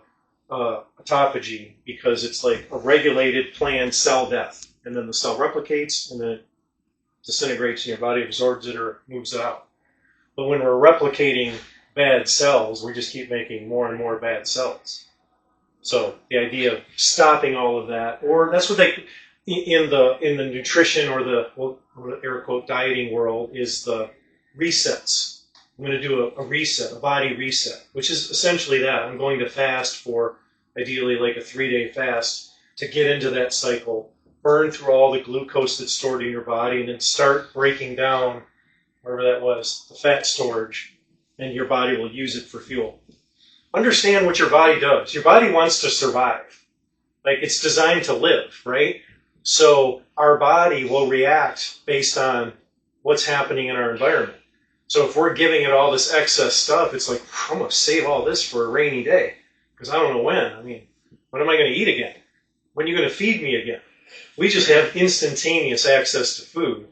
autophagy, because it's like a regulated, planned cell death. And then the cell replicates, and then it disintegrates, and your body absorbs it or moves it out. But when we're replicating bad cells, we just keep making more and more bad cells. So the idea of stopping all of that, or that's what they in the nutrition or the air quote dieting world is the resets. I'm going to do a reset, a body reset, which is essentially that. I'm going to fast for ideally like a 3-day fast to get into that cycle, burn through all the glucose that's stored in your body, and then start breaking down wherever that was, the fat storage, and your body will use it for fuel. Understand what your body does. Your body wants to survive. Like, it's designed to live, right? So our body will react based on what's happening in our environment. So if we're giving it all this excess stuff, it's like, I'm going to save all this for a rainy day, because I don't know when. I mean, when am I going to eat again? When are you going to feed me again? We just have instantaneous access to food.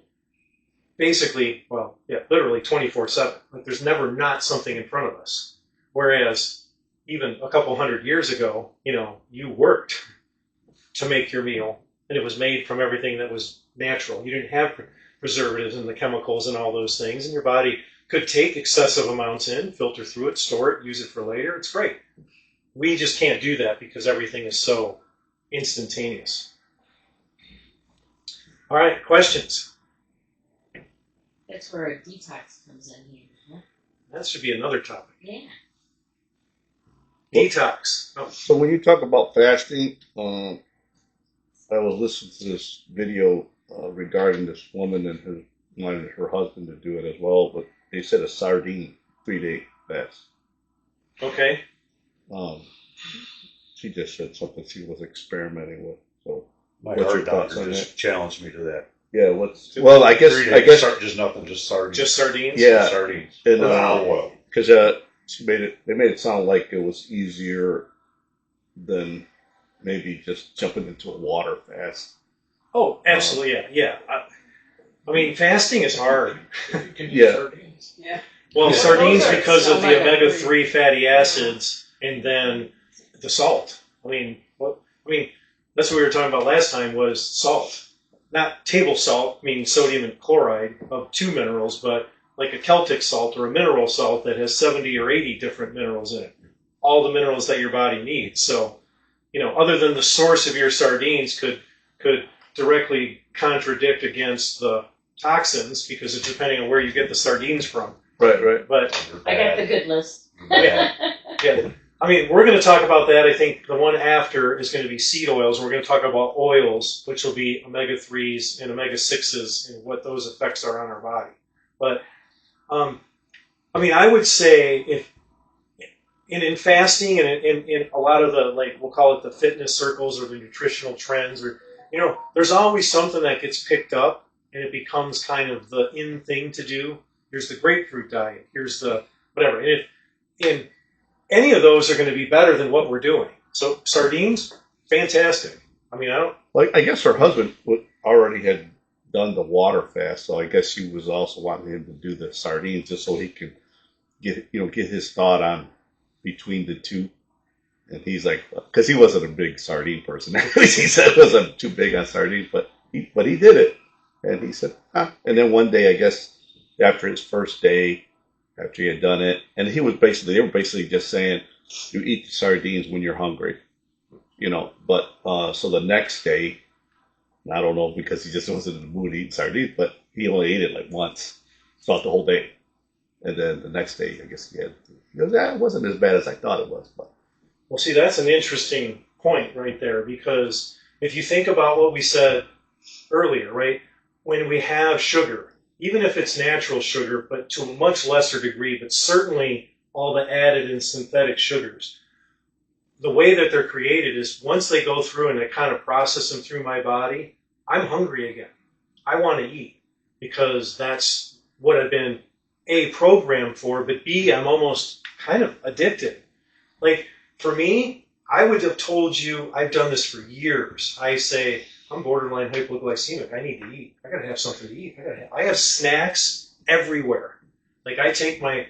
Basically, well, yeah, literally 24/7. Like, there's never not something in front of us. Whereas, even a couple hundred years ago, you worked to make your meal, and it was made from everything that was natural. You didn't have preservatives and the chemicals and all those things, and your body could take excessive amounts in, filter through it, store it, use it for later. It's great. We just can't do that because everything is so instantaneous. All right, questions? That's where a detox comes in here. Huh? That should be another topic. Yeah. Detox. Oh. So when you talk about fasting, I was listening to this video regarding this woman and her wanted her husband to do it as well, but they said a sardine 3-day fast. Okay. She just said something she was experimenting with. So My what's your heart thoughts doctor on just that? challenged me to that. Yeah, well, I guess Just nothing, just sardines. Just sardines? Yeah. Sardines. And, With olive oil. because they made it sound like it was easier than maybe just jumping into a water fast. Oh, absolutely, yeah. I mean, fasting is hard. If you can Yeah. use sardines. Yeah. Well, Yeah. sardines Those are because of the omega-3. omega-3 fatty acids, and then the salt. I mean, that's what we were talking about last time was salt. Not table salt, meaning sodium and chloride of 2 minerals, but like a Celtic salt or a mineral salt that has 70 or 80 different minerals in it. All the minerals that your body needs. So, other than the source of your sardines could directly contradict against the toxins because it's depending on where you get the sardines from. Right. But I got the good list. yeah, I mean, we're going to talk about that. I think the one after is going to be seed oils. We're going to talk about oils, which will be omega-3s and omega-6s and what those effects are on our body. But, I mean, I would say if in fasting and in a lot of the, we'll call it the fitness circles or the nutritional trends, or, there's always something that gets picked up and it becomes kind of the in thing to do. Here's the grapefruit diet. Here's the whatever. And if any of those are going to be better than what we're doing. So sardines, fantastic. I mean, I guess her husband already had done the water fast, so I guess she was also wanting him to do the sardines just so he could get his thought on between the two. And he's like, because he wasn't a big sardine person. At least he said he wasn't too big on sardines, but he did it. And he said, And then one day, I guess, after his first day, after he had done it, and they were basically just saying, you eat the sardines when you're hungry, But so the next day, I don't know because he just wasn't in the mood to eat sardines, but he only ate it like once throughout the whole day, and then the next day, I guess he goes, it wasn't as bad as I thought it was, but. Well, see, that's an interesting point right there because if you think about what we said earlier, right, when we have sugar. Even if it's natural sugar, but to a much lesser degree, but certainly all the added and synthetic sugars, the way that they're created is once they go through and I kind of process them through my body, I'm hungry again. I want to eat because that's what I've been, A, programmed for, but B, I'm almost kind of addicted. Like, for me, I would have told you, I've done this for years. I say, I'm borderline hypoglycemic. I need to eat. I gotta have something to eat. I have snacks everywhere. Like I take my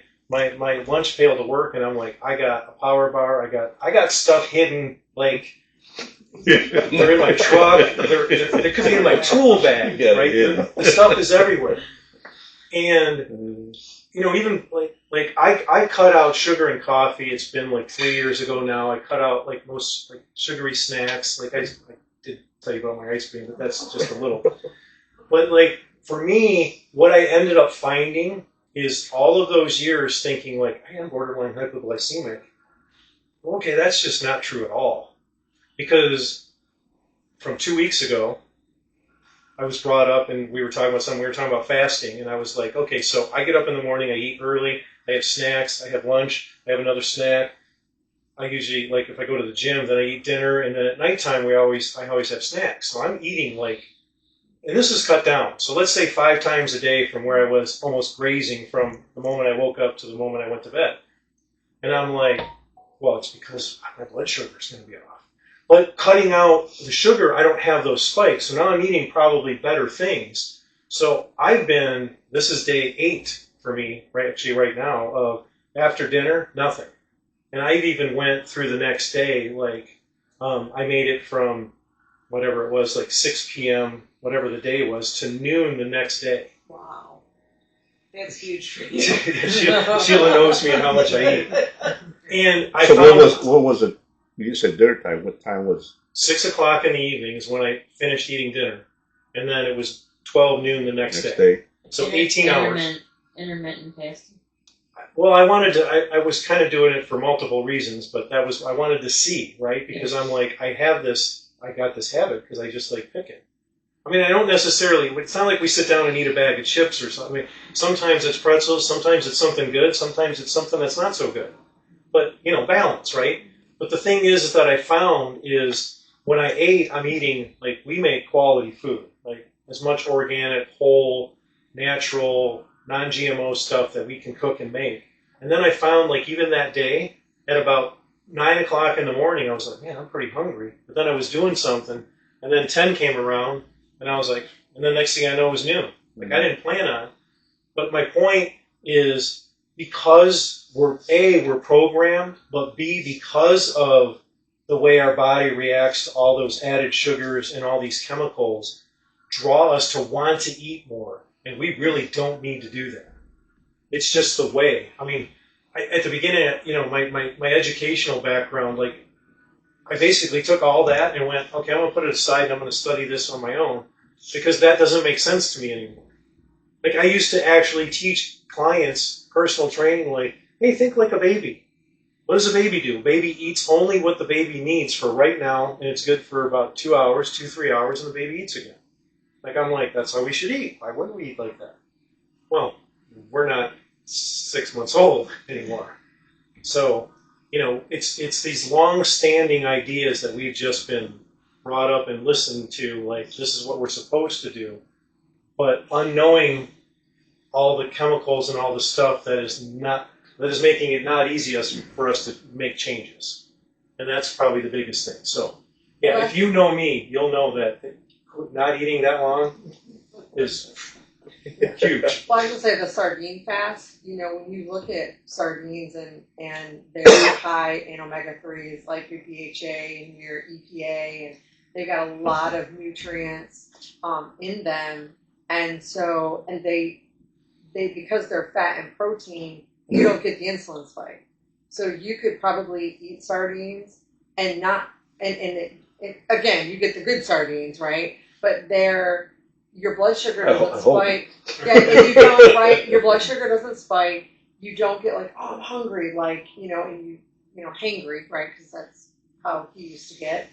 lunch pail to work, and I'm like, I got a power bar. I got stuff hidden. Like they're in my truck. They could be in my tool bag. Yeah, right? yeah. The stuff is everywhere. And even like I cut out sugar and coffee. It's been like 3 years ago now. I cut out like most sugary snacks. Like I did tell you about my ice cream, but that's just a little. But like for me, what I ended up finding is all of those years thinking like I am borderline hypoglycemic. Okay, that's just not true at all. Because from 2 weeks ago, I was brought up and we were talking about something. We were talking about fasting, and I was like, okay, so I get up in the morning, I eat early, I have snacks, I have lunch, I have another snack. I usually, like, if I go to the gym, then I eat dinner, and then at nighttime, I always have snacks. So I'm eating, like, and this is cut down. So let's say 5 times a day from where I was almost grazing from the moment I woke up to the moment I went to bed. And I'm like, well, it's because my blood sugar is going to be off. But cutting out the sugar, I don't have those spikes. So now I'm eating probably better things. So this is day 8 for me, right now, of after dinner, nothing. And I even went through the next day, like, I made it from whatever it was, like 6 p.m., whatever the day was, to noon the next day. Wow. That's huge for you. Sheila knows me and how much I eat. And I So found what was it? You said dinner time. What time was? 6 o'clock in the evening is when I finished eating dinner. And then it was 12 noon the next Day. So 18 hours. Intermittent fasting. Well, I wanted to, I was kind of doing it for multiple reasons, but I wanted to see, right? Because I'm like, I got this habit because I just like picking. I mean, I don't necessarily, it's not like we sit down and eat a bag of chips or something. I mean, sometimes it's pretzels, sometimes it's something good, sometimes it's something that's not so good. But, balance, right? But the thing is that I found is when I ate, I'm eating, like, we make quality food, like as much organic, whole, natural, non-GMO stuff that we can cook and make. And then I found, like, even that day, at about 9 o'clock in the morning, I was like, man, I'm pretty hungry. But then I was doing something, and then 10 came around, and I was like, and the next thing I know was noon. Like, I didn't plan on it. But my point is, because we're programmed, but B, because of the way our body reacts to all those added sugars and all these chemicals, draw us to want to eat more. And we really don't need to do that. It's just the way. I mean, at the beginning, my educational background, like, I basically took all that and went, okay, I'm going to put it aside and I'm going to study this on my own because that doesn't make sense to me anymore. Like, I used to actually teach clients personal training, like, hey, think like a baby. What does a baby do? A baby eats only what the baby needs for right now, and it's good for about 2 hours, 3 hours, and the baby eats again. Like, I'm like, that's how we should eat. Why wouldn't we eat like that? Well, we're not 6 months old anymore. So, it's these long-standing ideas that we've just been brought up and listened to, like, this is what we're supposed to do. But unknowing all the chemicals and all the stuff that is making it not easy for us to make changes. And that's probably the biggest thing. So, yeah, if you know me, you'll know that not eating that long is huge. Well, I was going to say the sardine fast, when you look at sardines and they're high in omega-3s like your DHA and your EPA, and they've got a lot of nutrients in them. And so, they because they're fat and protein, you don't get the insulin spike. So you could probably eat sardines and not, again, you get the good sardines, right? But your blood sugar doesn't spike. Yeah, and you don't, right? Your blood sugar doesn't spike. You don't get like, oh, I'm hungry, like, and hangry, right? Because that's how he used to get.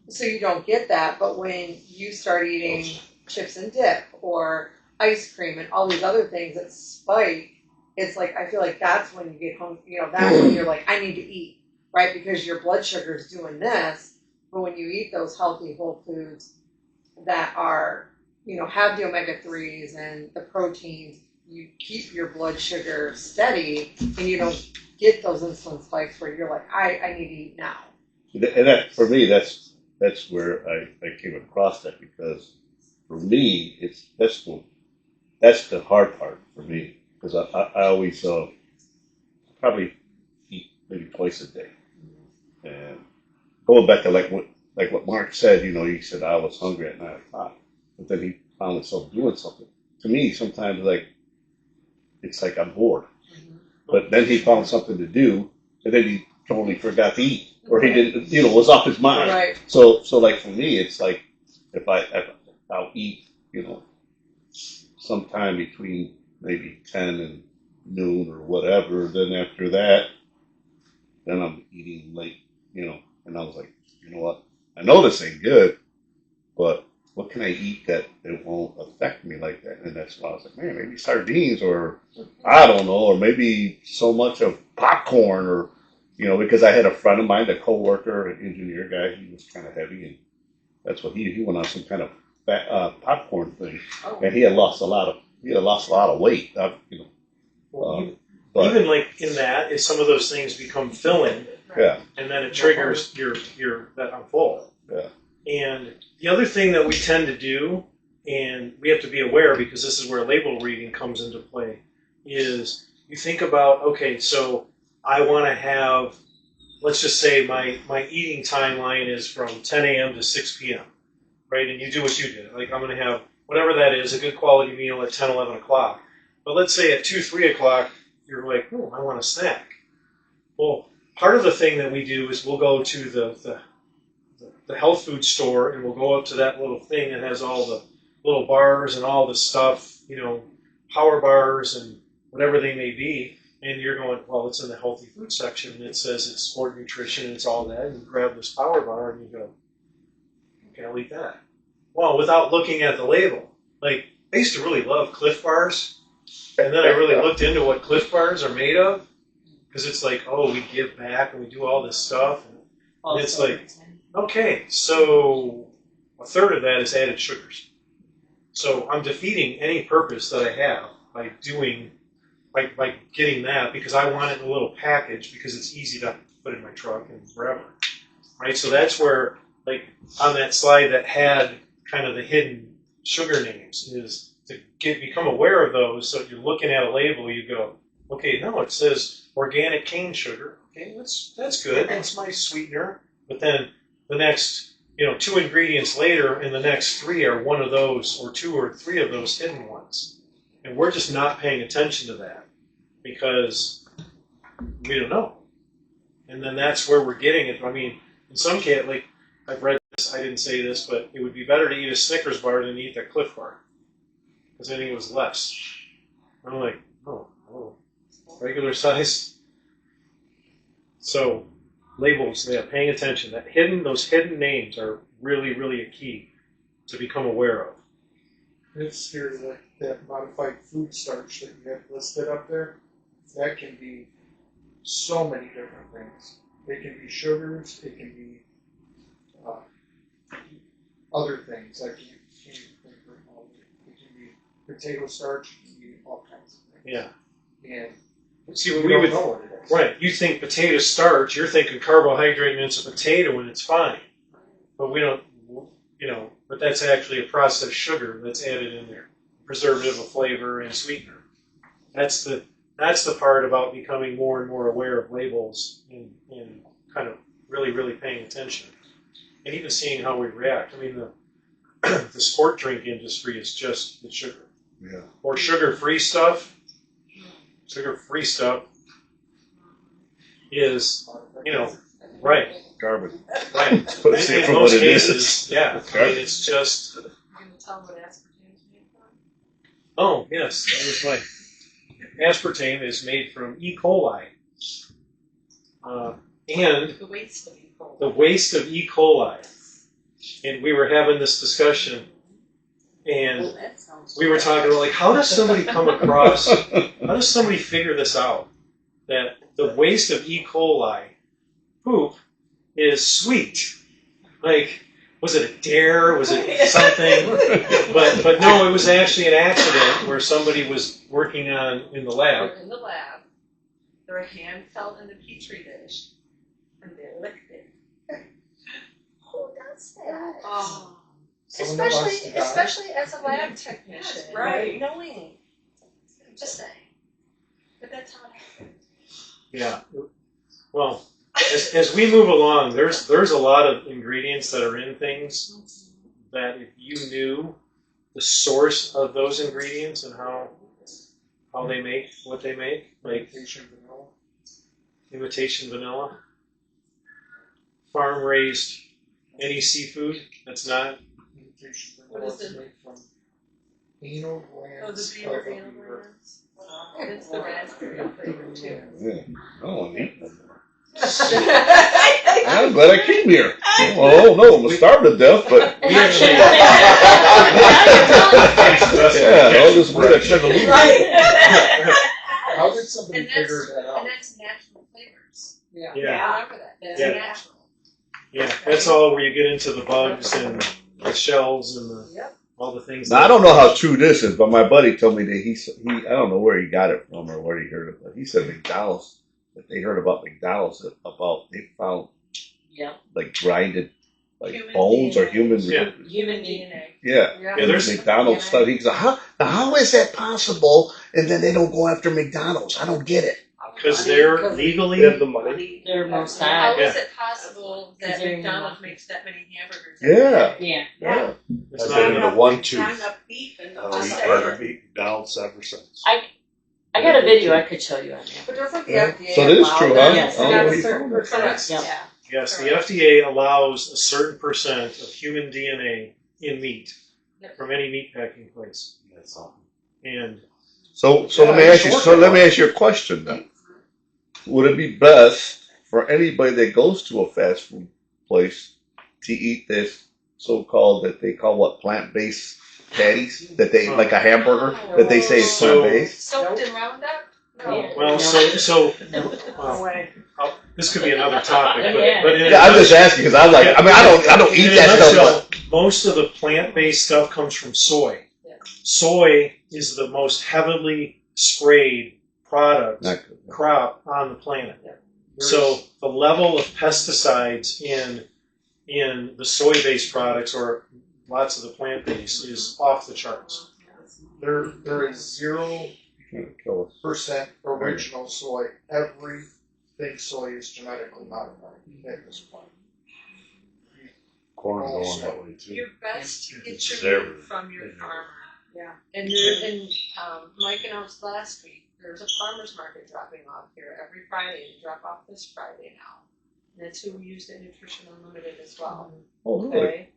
So you don't get that. But when you start eating chips and dip or ice cream and all these other things that spike, it's like, I feel like that's when you get hungry. That's when you're like, I need to eat, right? Because your blood sugar is doing this. But when you eat those healthy whole foods that are, have the omega-3s and the proteins, you keep your blood sugar steady and you don't get those insulin spikes where you're like, I need to eat now. And that, for me, that's where I came across that, because for me, that's the hard part for me, because I always probably eat maybe twice a day. And going back to like what Mark said, he said I was hungry at 9 o'clock, but then he found himself doing something. To me, sometimes it's like I'm bored, but then he found something to do, and then he totally forgot to eat, or he didn't, was off his mind. Right. So like for me, it's like if I'll eat, sometime between maybe 10 and noon or whatever. Then after that, then I'm eating late, and I was like, you know what? I know this ain't good, but what can I eat that it won't affect me like that? And that's why I was like, man, maybe sardines, or I don't know, or maybe so much of popcorn, or, because I had a friend of mine, a coworker, an engineer guy, he was kind of heavy, and that's what he went on some kind of popcorn thing, and he had lost a lot of weight, but even like in that, if some of those things become filling, yeah, and then it triggers your that I'm full. Yeah. And the other thing that we tend to do, and we have to be aware because this is where label reading comes into play, is you think about, okay, so I want to have, let's just say my eating timeline is from 10 a.m. to 6 p.m., right? And you do what you did. Like, I'm going to have whatever that is, a good quality meal at 10, 11 o'clock. But let's say at 2, 3 o'clock, you're like, oh, I want a snack. Well, part of the thing that we do is we'll go to the health food store, and we'll go up to that little thing that has all the little bars and all the stuff, you know, power bars and whatever they may be. And you're going, well, it's in the healthy food section, and it says it's sport nutrition, and it's all that. And you grab this power bar, and you go, okay, I'll eat that. Well, without looking at the label. Like, I used to really love Cliff Bars, and then I really looked into what Cliff Bars are made of, because it's like, oh, we give back, and we do all this stuff. And it's like, okay, so a third of that is added sugars. So I'm defeating any purpose that I have by doing, by getting that, because I want it in a little package because it's easy to put in my truck and wherever, right? So that's where, like, on that slide that had kind of the hidden sugar names, is to become aware of those. So if you're looking at a label, you go, okay, no, it says organic cane sugar. Okay, that's good. That's my sweetener. But then the next, 2 ingredients later, and the next 3 are one of those, or 2 or 3 of those hidden ones. And we're just not paying attention to that because we don't know. And then that's where we're getting it. I mean, in some cases, like, I've read this, I didn't say this, but it would be better to eat a Snickers bar than to eat that Cliff Bar, because I think it was less. I'm like, oh, regular size. So labels, yeah, paying attention. Those hidden names are really, really a key to become aware of. It's scary, like that modified food starch that you have listed up there. That can be so many different things. It can be sugars, it can be other things. I can't even think right now. It can be potato starch, it can be all kinds of things. Yeah. And see, when we we don't would, know what it is. right, you think potato starch, you're thinking carbohydrate and it's a potato and it's fine. But we don't, but that's actually a processed sugar that's added in there. Preservative of flavor and sweetener. That's the part about becoming more and more aware of labels and kind of really, really paying attention. And even seeing how we react. I mean, the sport drink industry is just the sugar. Yeah. Or sugar-free stuff. Sugar-free stuff is, right. Garbage. Right. Let's see In from most what it is. cases, yeah. I mean, it's just. You're going to tell them what aspartame is made from? Oh, yes, that was my. Aspartame is made from E. coli. And The waste of E. coli. the waste of E. coli. And we were having this discussion, and That sounds we were talking about, like, how does somebody come across, how does somebody figure this out? That the waste of E. coli poop is sweet. Like, was it a dare? Was it something? But no, it was actually an accident where somebody was working in the lab. They're in the lab. Their hand fell in the petri dish, and they licked it. Who does that? Oh, Someone that wants to die. Especially as a lab technician, Yes, right. Knowing, just saying. But that's how it happened. Yeah. Well, as we move along, there's a lot of ingredients that are in things that if you knew the source of those ingredients and how they make what they make, like imitation vanilla, farm raised any seafood that's not. What is it? Made from anal Oh, glands the of beer a anal beaver. glands. It's the raspberry flavor too. Yeah. I don't want to eat them. Yeah. I'm glad I came here. Oh no, I'm starving to death, but We actually. yeah, all this weird extra How did somebody And figure that's, that out? and that's natural flavors. Yeah. Yeah. Remember that. That's Yeah. natural. Yeah, that's all where you get into the bugs and the shells and all the things. Now I don't know how true this is, but my buddy told me that he I don't know where he got it from or where he heard it, but he said McDonald's, that they heard about McDonald's about they found like grinded like Human bones or DNA. human Yeah. Human DNA. yeah. Yeah. Yeah, there's McDonald's stuff. He goes, how is that possible? And then they don't go after McDonald's. I don't get it. because Money, they're 'cause legally. They have the money. Money. They're most How high. Yeah. is it possible that Considering McDonald's the- makes that many hamburgers? Yeah. Yeah. Yeah. It's I've not been in enough. a one-tooth. Not enough beef and I'll Just eat saying. burger meat McDonald's ever since. I got a video I could show you on that. But doesn't the Yeah. FDA So it is allow true, them huh? to Oh, have he a certain found it. percentage? Yep. Yeah. Yes, the FDA allows a certain percent of human DNA in meat from any meat packing place. That's something. And So Yeah, let me ask you. sure. So let me ask you a question then. Would it be best for anybody that goes to a fast food place to eat this so-called that they call what plant-based patties that they like a hamburger that they say is So- plant-based? Soaked in Roundup? Yeah. well, No. so No. No well, way. this could be another topic, Yeah. but in Yeah, I'm just asking because I'm like, I mean, I don't eat in a that stuff. nutshell, most of the plant-based stuff comes from soy. Yeah. Soy is the most heavily sprayed product Not good. crop on the planet. So the level of pesticides in the soy-based products or lots of the plant-based is off the charts. There is 0% Kill us. original soy. Everything soy is genetically modified at this point. Corn going that way too. You're best to get It's your everywhere. meat from your farmer. Yeah. And there, and Mike announced last week, there's a farmer's market dropping off here every Friday. They drop off this Friday now. And that's who we used at Nutrition Unlimited as well. Oh, really? Okay?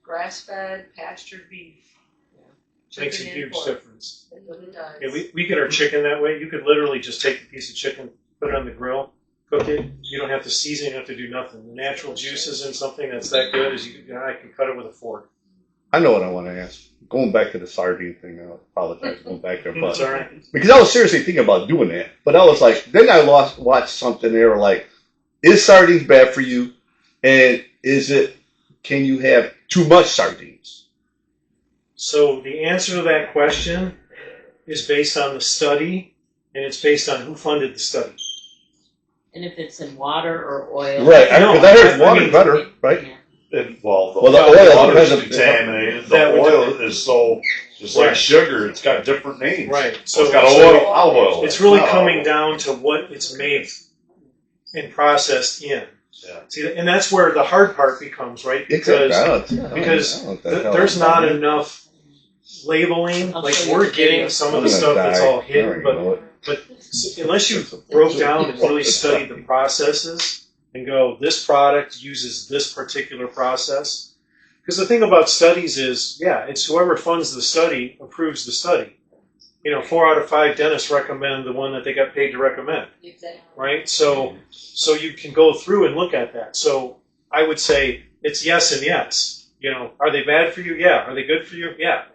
Grass-fed, pastured beef. Makes a Chicken huge and pork. difference. It really does. Yeah, we get our chicken that way. You could literally just take a piece of chicken, put it on the grill, cook it. You don't have to season. You don't have to do nothing. The natural juices in something that's that good is I can cut it with a fork. I know what I want to ask. Going back to the sardine thing, I apologize going back there, It's but all right. because I was seriously thinking about doing that, but I was like, then I watched something. They were like, is sardines bad for you? And can you have too much sardines? So the answer to that question is based on the study, and it's based on who funded the study. And if it's in water or oil. Right, I know. because I heard I water mean- better, right? Yeah. And, well, Well, the oil water's depends on- contaminated. The That would oil is so just like Right. sugar. It's got different names. Right. So it's got olive oil. It's really not coming olive. down to what it's made and processed in. Yeah. See, and that's where the hard part becomes, right? Exactly. Because because there's not enough labeling. I'll Like show you we're the getting video. some of the stuff that's all hidden, but unless you broke down and really studied the processes and go, this product uses this particular process. Because the thing about studies is, yeah, it's whoever funds the study approves the study. 4 out of 5 dentists recommend the one that they got paid to recommend, Exactly. right? So you can go through and look at that. So I would say it's yes and yes. Are they bad for you? Yeah. Are they good for you? Yeah.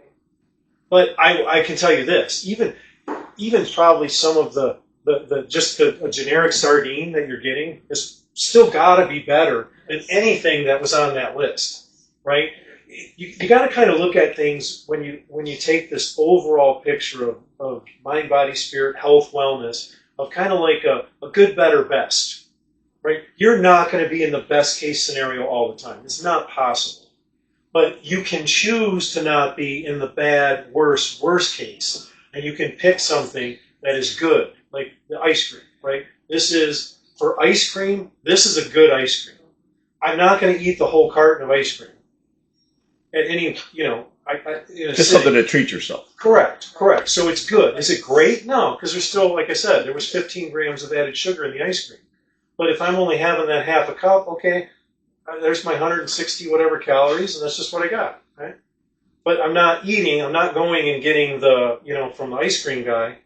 But I can tell you this, even probably some of the a generic sardine that you're getting is still got to be better than anything that was on that list, right? You got to kind of look at things when you take this overall picture of mind, body, spirit, health, wellness, of kind of like a good, better, best, right? You're not going to be in the best case scenario all the time. It's not possible. But you can choose to not be in the bad, worst case. And you can pick something that is good, like the ice cream, right? For ice cream, this is a good ice cream. I'm not going to eat the whole carton of ice cream. At any, in a Just sitting. something to treat yourself. Correct. So it's good. Is it great? No, because there's still, like I said, there was 15 grams of added sugar in the ice cream. But if I'm only having that half a cup, okay, there's my 160 whatever calories, and that's just what I got, right? But I'm not going and getting from the ice cream guy,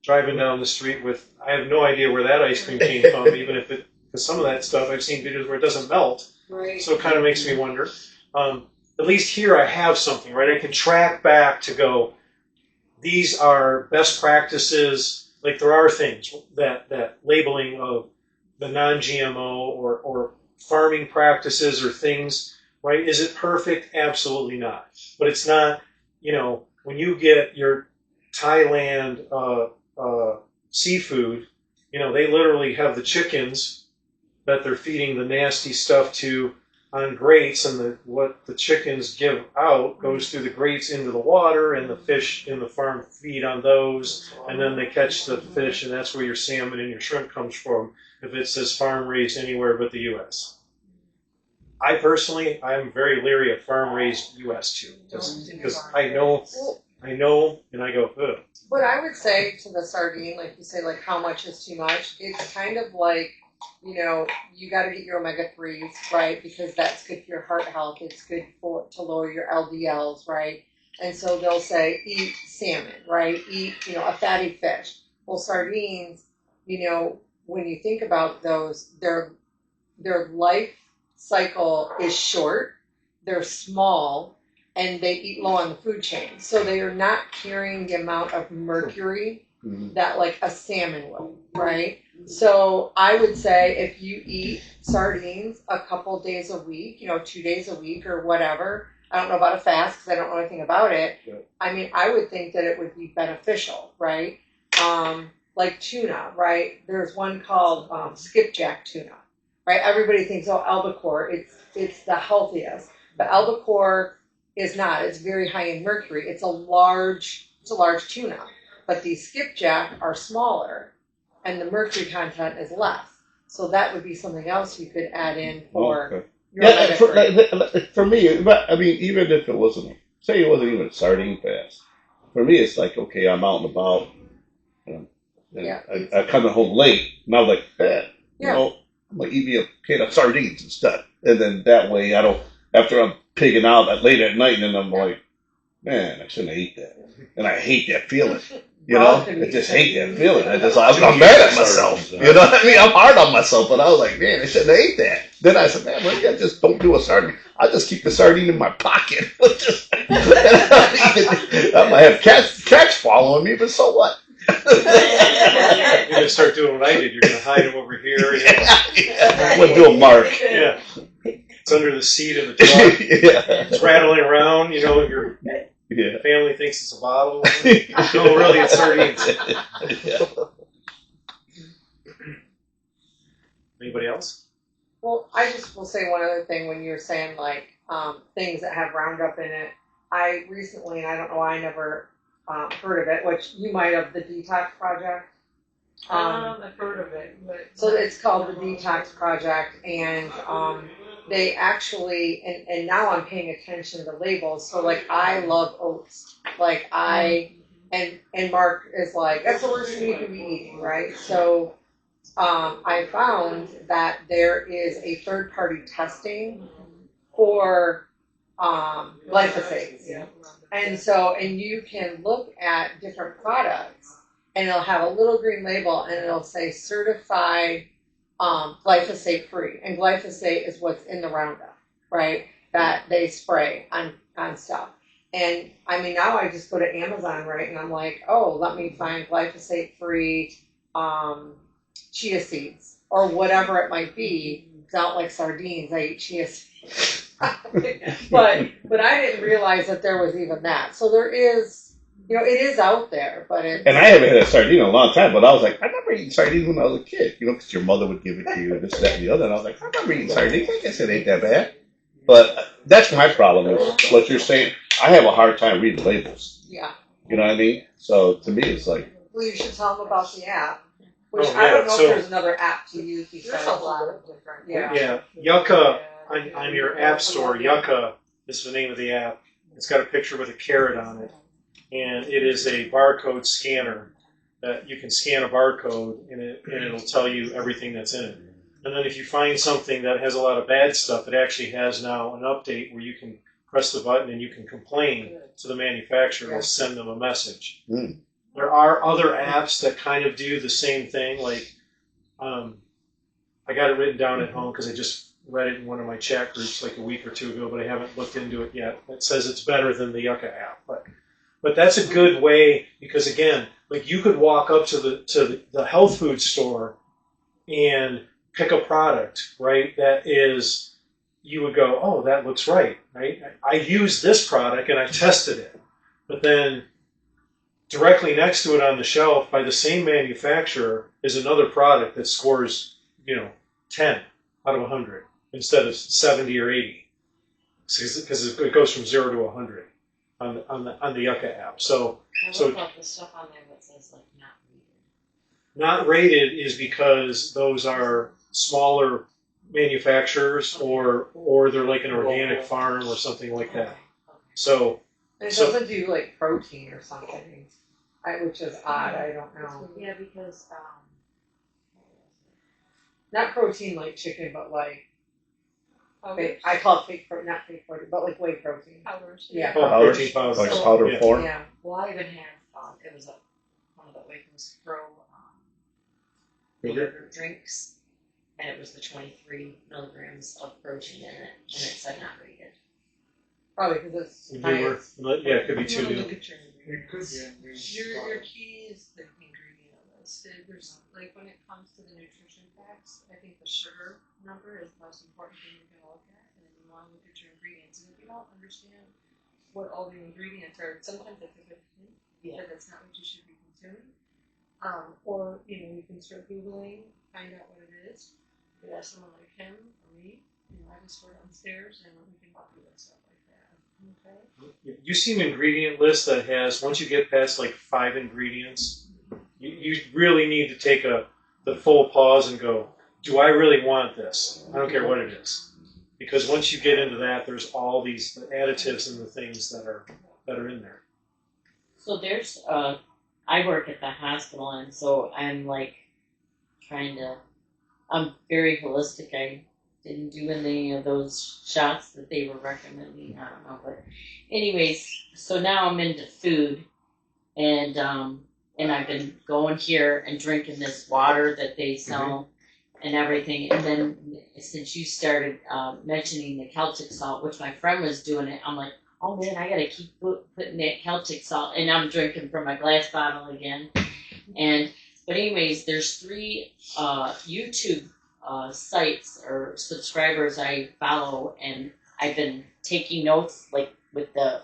driving down the street with, I have no idea where that ice cream came from, even if because some of that stuff, I've seen videos where it doesn't melt, Right. so it kind of makes me wonder. At least here I have something, right? I can track back to go, these are best practices, like there are things that labeling of the non-GMO or farming practices or things, right? Is it perfect? Absolutely not. But it's not, when you get your Thailand seafood, they literally have the chickens that they're feeding the nasty stuff to on grates, and what the chickens give out goes through the grates into the water, and the fish in the farm feed on those, and then they catch the fish, and that's where your salmon and your shrimp comes from if it says farm raised anywhere but the U.S. I personally, I'm very leery of farm raised U.S. too, because I know, and I go, ugh. What I would say to the sardine, like you say, like how much is too much? It's kind of like, you got to get your omega-3s, right? Because that's good for your heart health. It's good to lower your LDLs, right? And so they'll say, eat salmon, right? Eat, a fatty fish. Well, sardines, when you think about those, their life cycle is short, they're small, and they eat low on the food chain. So they are not carrying the amount of mercury that like a salmon would, right? So I would say if you eat sardines a couple days a week, 2 days a week or whatever, I don't know about a fast because I don't know anything about it. Yeah. I mean, I would think that it would be beneficial, right? Like tuna, right? There's one called skipjack tuna, right? Everybody thinks, albacore, it's the healthiest, but albacore is not. It's very high in mercury. It's a large tuna, but these skipjack are smaller, and the mercury content is less. So that would be something else you could add in for your omega-3. For me, but I mean, even if it wasn't, say it wasn't even a sardine fast, for me it's like, okay, I'm out and about, and I'm coming home late, and I'm like, I'm gonna eat me a can of sardines instead, and then that way I don't. After I'm pigging out late at night, and then I'm like, man, I shouldn't have ate that, and I hate that feeling. I just hate that feeling. I'm mad at myself. You know what I mean? I'm hard on myself, but I was like, man, I shouldn't have ate that. Then I said, man, maybe I just don't do a sardine. I just keep the sardine in my pocket. I might have cats following me, but so what? You're gonna start doing what I did. You're gonna hide them over here. I'm gonna do a mark. Yeah, it's under the seat of the truck. It's rattling around. Your family thinks it's a bottle. No, really, it's sardines. Anybody else? Well, I just will say one other thing when you're saying like things that have Roundup in it. I recently, and I don't know why I never heard of it, which you might have, the Detox Project. I've heard of it. But so it's called the Detox Project, and they actually, and now I'm paying attention to labels. So like I love oats. Like and Mark is like, that's the worst thing you can be eating, right? So I found that there is a third-party testing for glyphosates. And you can look at different products, and it'll have a little green label, and it'll say certified glyphosate free. And glyphosate is what's in the Roundup, right? That they spray on stuff. And I mean, now I just go to Amazon, right? And I'm like, let me find glyphosate free chia seeds or whatever it might be. Because I don't like sardines, I eat chia seeds. but I didn't realize that there was even that. So there is, it is out there, but it's... And I haven't had a sardine in a long time, but I was like, I remember eating sardines when I was a kid, because your mother would give it to you, this, that, and the other, and I was like, I remember eating sardines, I guess it ain't that bad. But that's my problem, is what you're saying. I have a hard time reading labels. Yeah. You know what I mean? So to me, it's like... Well, you should tell them about the app. Which I don't know if there's another app to use besides... There's a lot of different... Yeah. Yucca, on your app store, Yucca is the name of the app. It's got a picture with a carrot on it. And it is a barcode scanner that you can scan a barcode, and it'll tell you everything that's in it. And then if you find something that has a lot of bad stuff, it actually has now an update where you can press the button and you can complain to the manufacturer. It'll send them a message. Mm. There are other apps that kind of do the same thing. Like, I got it written down at home because I just read it in one of my chat groups like a week or two ago, but I haven't looked into it yet. It says it's better than the Yucca app, but that's a good way, because again, like you could walk up to the health food store and pick a product, right? That is, you would go, oh, that looks right? I used this product and I tested it, but then directly next to it on the shelf by the same manufacturer is another product that scores, 10 out of 100. instead of 70 or 80, because it goes from 0 to 100 on the Yucca app. So I So- look up the stuff on there that says like not rated. not rated is because those are smaller manufacturers, or they're like an organic farm or something like that. So It So- doesn't do like protein or something, which is odd. I don't know. Yeah, because Not protein like chicken, but like Powders. I call it fake protein, not fake protein, but like whey protein. Powders. Yeah. protein powder. Like So- powder Yeah. form. Yeah. well, I even have it was one of the Wakeman's Pro the Yogurt? yogurt drinks, and it was the 23 milligrams of protein in it, and it said not rated. Probably because it's Newer. science. Yeah, it could be You too wanna new. look at your It could be a new Your key is the ingredient list. There's like when it comes to the nutrition facts, I think the sugar number is the most important thing you're gonna look at, and then you wanna look at your ingredients. And if you don't understand what all the ingredients are, sometimes it's a good thing that that's not what you should be consuming. Or you can start googling, find out what it is. You could ask someone like him or me. I just go downstairs and we can help you with stuff like that. Okay. You see an ingredient list that has, once you get past like 5 ingredients, you really need to take the full pause and go, do I really want this? I don't care what it is. Because once you get into that, there's all these additives and the things that are in there. So there's I work at the hospital, and so I'm like I'm very holistic. I didn't do any of those shots that they were recommending. I don't know, but anyways, so now I'm into food, and I've been going here and drinking this water that they sell and everything. And then since you started mentioning the Celtic salt, which my friend was doing it, I'm like, oh man, I gotta keep putting that Celtic salt, and I'm drinking from my glass bottle again. But anyways, there's 3 YouTube sites or subscribers I follow, and I've been taking notes like with the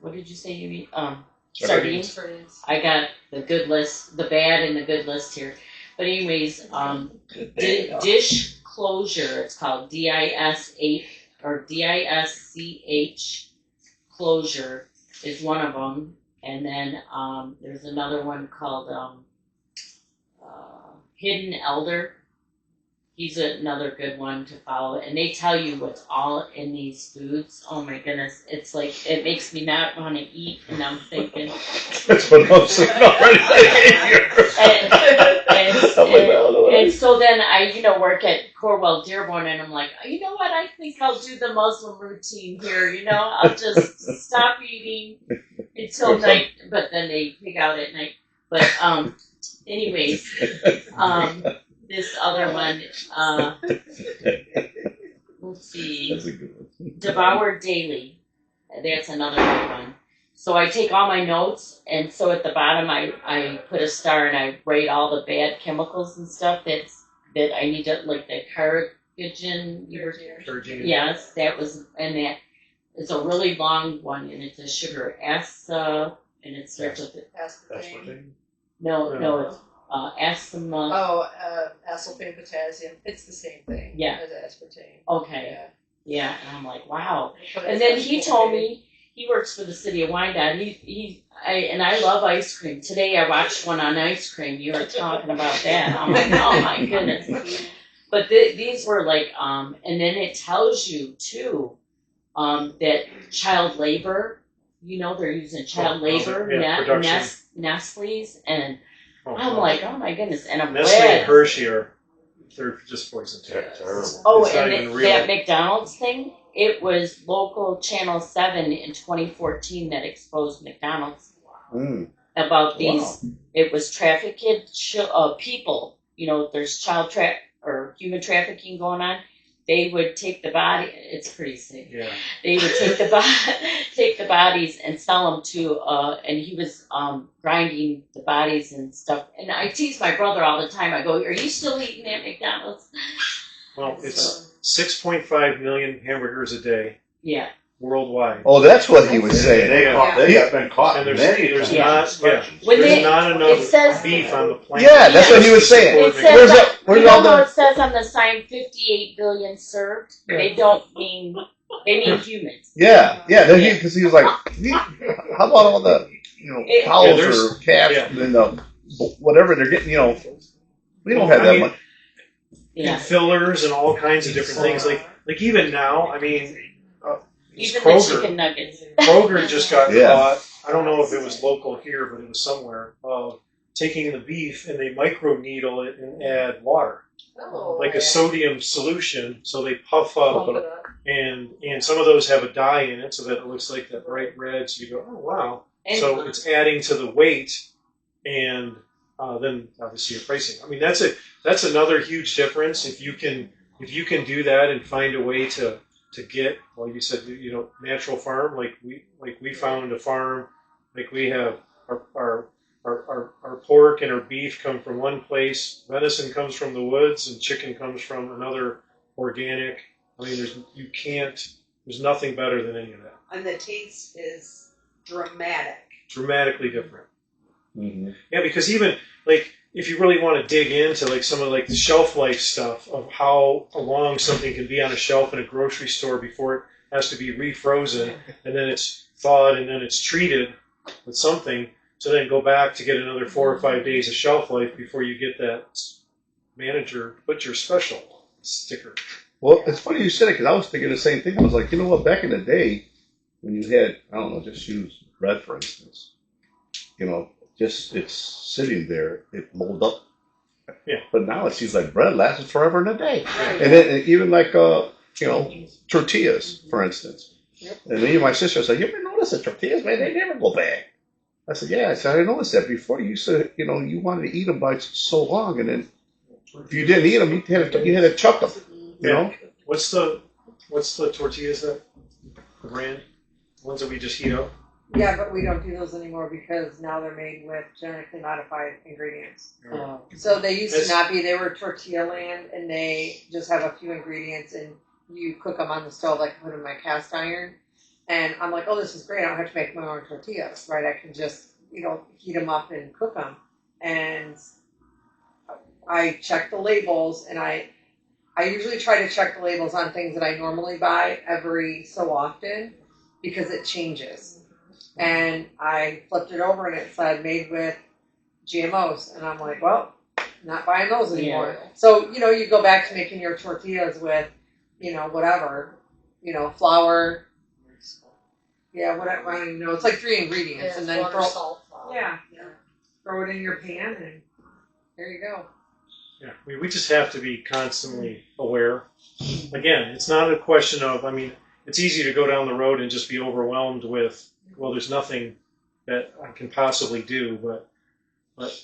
what did you say you eat? Sardines. I got the good list, the bad and the good list here. But anyways, dish closure. It's called DIS8 or DISCH closure is one of them, and then there's another one called Hidden Elder. He's another good one to follow, and they tell you what's all in these foods. Oh my goodness, it's like it makes me not want to eat, and I'm thinking. That's what I'm saying already thinking here. And so then I, work at Corwell Dearborn, and I'm like, you know what? I think I'll do the Muslim routine here. I'll just stop eating until night, but then they pig out at night. But anyways, this other one, let's see, That's a good one. Devour Daily. That's another good one. So I take all my notes, and so at the bottom I put a star, and I rate all the bad chemicals and stuff that I need to, like the carcinogen. Yes, that was, and that is a really long one, and it's a sugar and it starts with Aspartame. no, it's asthma. Oh, aspartame potassium. It's the same thing. Yeah. As aspartame. Okay. Yeah, and I'm like, wow. And then he told me he works for the city of Wyandotte. I love ice cream. Today I watched one on ice cream. You were talking about that. I'm like, oh my goodness. But these were like, and then it tells you too, that child labor. They're using child labor, production. Nestle's, and I'm like, oh my goodness. And I'm Nestle glad. and Hershey they're just poison too. Terrible. Oh, It's not and even real. that McDonald's thing, it was local Channel 7 in 2014 that exposed McDonald's about these. It was trafficked people. There's child or human trafficking going on. They would take the body. It's pretty sick. Yeah. They would take the bodies and sell them to. And he was grinding the bodies and stuff. And I tease my brother all the time. I go, "Are you still eating at McDonald's?" Well, it's 6.5 million hamburgers a day. Yeah. worldwide. Oh, that's what he was saying. They have been caught And there's many not inspections. When there's they- not it enough says- beef on the planet. Yeah, that's what he was saying. It says Where's that, where's you know all how the? it says on the sign 58 billion served? They don't mean, they mean humans. Yeah, because he was like, how about all the cows there's- or calves and the whatever they're getting? We don't have that much. Yeah. And fillers and all kinds of different things. Like even now, I mean, Even the Kroger. chicken nuggets. Kroger just got Yeah. caught. I don't know if it was local here, but it was somewhere. Taking the beef and they microneedle it and add water, Oh, like a sodium solution. So they puff up, and some of those have a dye in it, so that it looks like that bright red. So you go, oh wow. So it's adding to the weight, and then obviously your pricing. I mean, that's another huge difference. If you can do that and find a way to get, well, you said natural farm, like we found a farm, like we have our pork and our beef come from one place, venison comes from the woods, and chicken comes from another organic. I mean, there's nothing better than any of that. And the taste is dramatic. Dramatically different. Mm-hmm. Yeah, because even like if you really want to dig into like some of like the shelf life stuff of how long something can be on a shelf in a grocery store before it has to be refrozen, and then it's thawed, and then it's treated with something to then go back to get another 4 or 5 days of shelf life before you get that butcher special sticker. Well, it's funny you said it because I was thinking the same thing. I was like, you know what? Back in the day, when you had, I don't know, just use bread for instance, just it's sitting there, it mold up. Yeah. But now it seems like bread lasts forever and a day. And then even like tortillas, for instance. Yep. And me and my sister said, you ever notice the tortillas, man? They never go bad. I said, yeah. I said, I noticed that before. You used to, you wanted to eat them by so long, and then if you didn't eat them, you had to chuck them. You know. What's the tortillas that the brand? The ones that we just heat up? Yeah, but we don't do those anymore because now they're made with genetically modified ingredients. Oh. So they used to It's- not be. They were tortilla land, and they just have a few ingredients, and you cook them on the stove like I put in my cast iron. And I'm like, oh, this is great. I don't have to make my own tortillas, right? I can just, heat them up and cook them. And I check the labels, and I usually try to check the labels on things that I normally buy every so often because it changes. And I flipped it over, and it said made with GMOs. And I'm like, well, not buying those anymore. Yeah. So, you go back to making your tortillas with, whatever, flour. Yeah, whatever. I don't even know. It's like 3 ingredients, and then throw it in your pan, and there you go. Yeah, we just have to be constantly aware. Again, it's not a question of, it's easy to go down the road and just be overwhelmed with, well, there's nothing that I can possibly do, but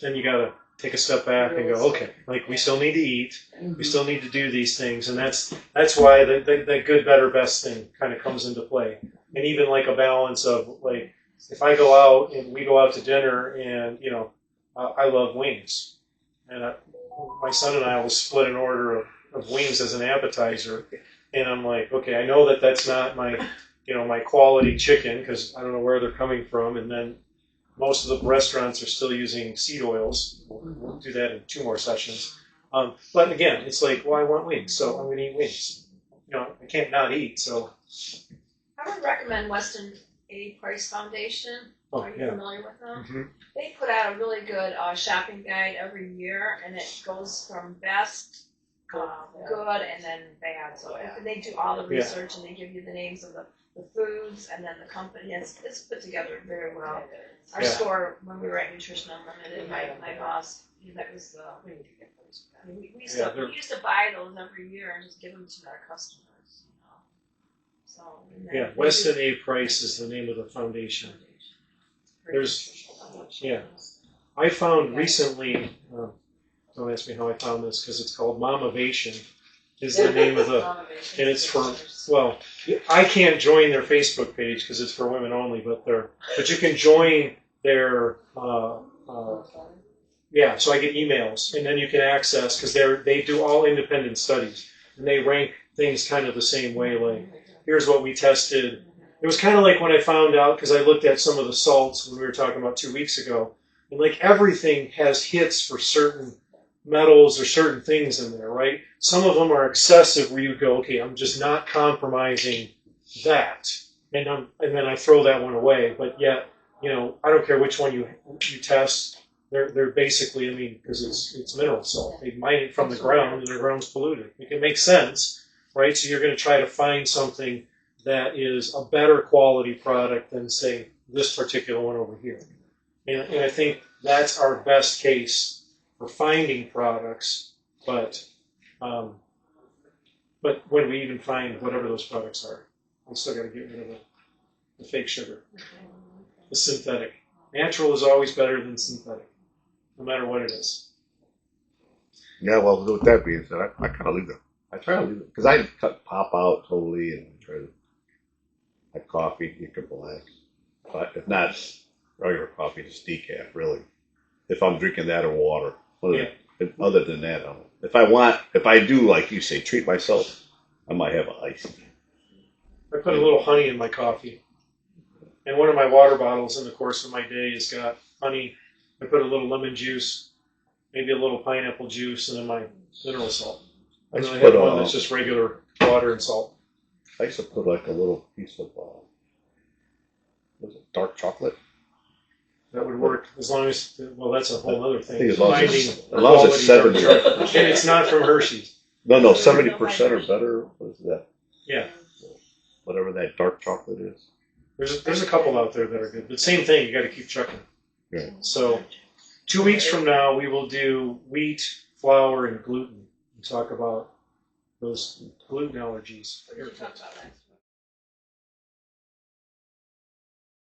then you got to take a step back and go, okay, like we still need to eat, we still need to do these things, and that's why that good, better, best thing kind of comes into play. And even like a balance of like, if I go out and we go out to dinner and, I love wings. And my son and I will split an order of wings as an appetizer. And I'm like, okay, I know that that's not my, my quality chicken because I don't know where they're coming from. And then most of the restaurants are still using seed oils. We'll do that in 2 more sessions. But again, it's like, well, I want wings, so I'm going to eat wings. I can't not eat, so. I would recommend Weston A. Price Foundation. Oh, Are you yeah. familiar with them? Mm-hmm. They put out a really good shopping guide every year, and it goes from best, good, and then bad. So they do all the research, and they give you the names of the foods and then the company. It's put together very well. Our store, when we were at Nutrition Unlimited, my boss, that was the. We used to buy those every year and just give them to our customers. So, Weston A. Price is the name of the foundation. I found recently, don't ask me how I found this because it's called Momavation is the name of the, and it's for, well, I can't join their Facebook page because it's for women only, but you can join their, so I get emails and then you can access, because they do all independent studies and they rank things kind of the same way, like, here's what we tested It was kind of like when I found out, because I looked at some of the salts when we were talking about 2 weeks ago, and like everything has hits for certain metals or certain things in there, right? Some of them are excessive where you go, okay, I'm just not compromising that. And then I throw that one away. But yet, you know, I don't care which one you test. They're basically, I mean, because it's mineral salt. They mine it from the ground, and the ground's polluted. It can make sense, right? So you're going to try to find something that is a better quality product than, say, this particular one over here. And I think that's our best case for finding products. But when we even find whatever those products are, we still got to get rid of the fake sugar, the synthetic. Natural is always better than synthetic, no matter what it is. Yeah, well, with that being said, I kind of leave it. I try to leave it because I cut pop out totally and try to have coffee, you can black. But if not regular coffee, just decaf, really. If I'm drinking that or water. Other than that, if I do, like you say, treat myself, I might have an ice. I put a little honey in my coffee. And one of my water bottles in the course of my day has got honey. I put a little lemon juice, maybe a little pineapple juice, and then my mineral salt. And then I have one that's just regular water and salt. I used to put like a little piece of, was it dark chocolate? That would work as long as, well, that's a whole other thing. I think as long as Finding it's 70. quality dark chocolate. And it's not from Hershey's. No, 70% or better. What is that? Yeah. Whatever that dark chocolate is. There's a couple out there that are good. But same thing, you got to keep checking. Yeah. So 2 weeks from now, we will do wheat, flour, and gluten. And talk about those gluten allergies. What did you talk about last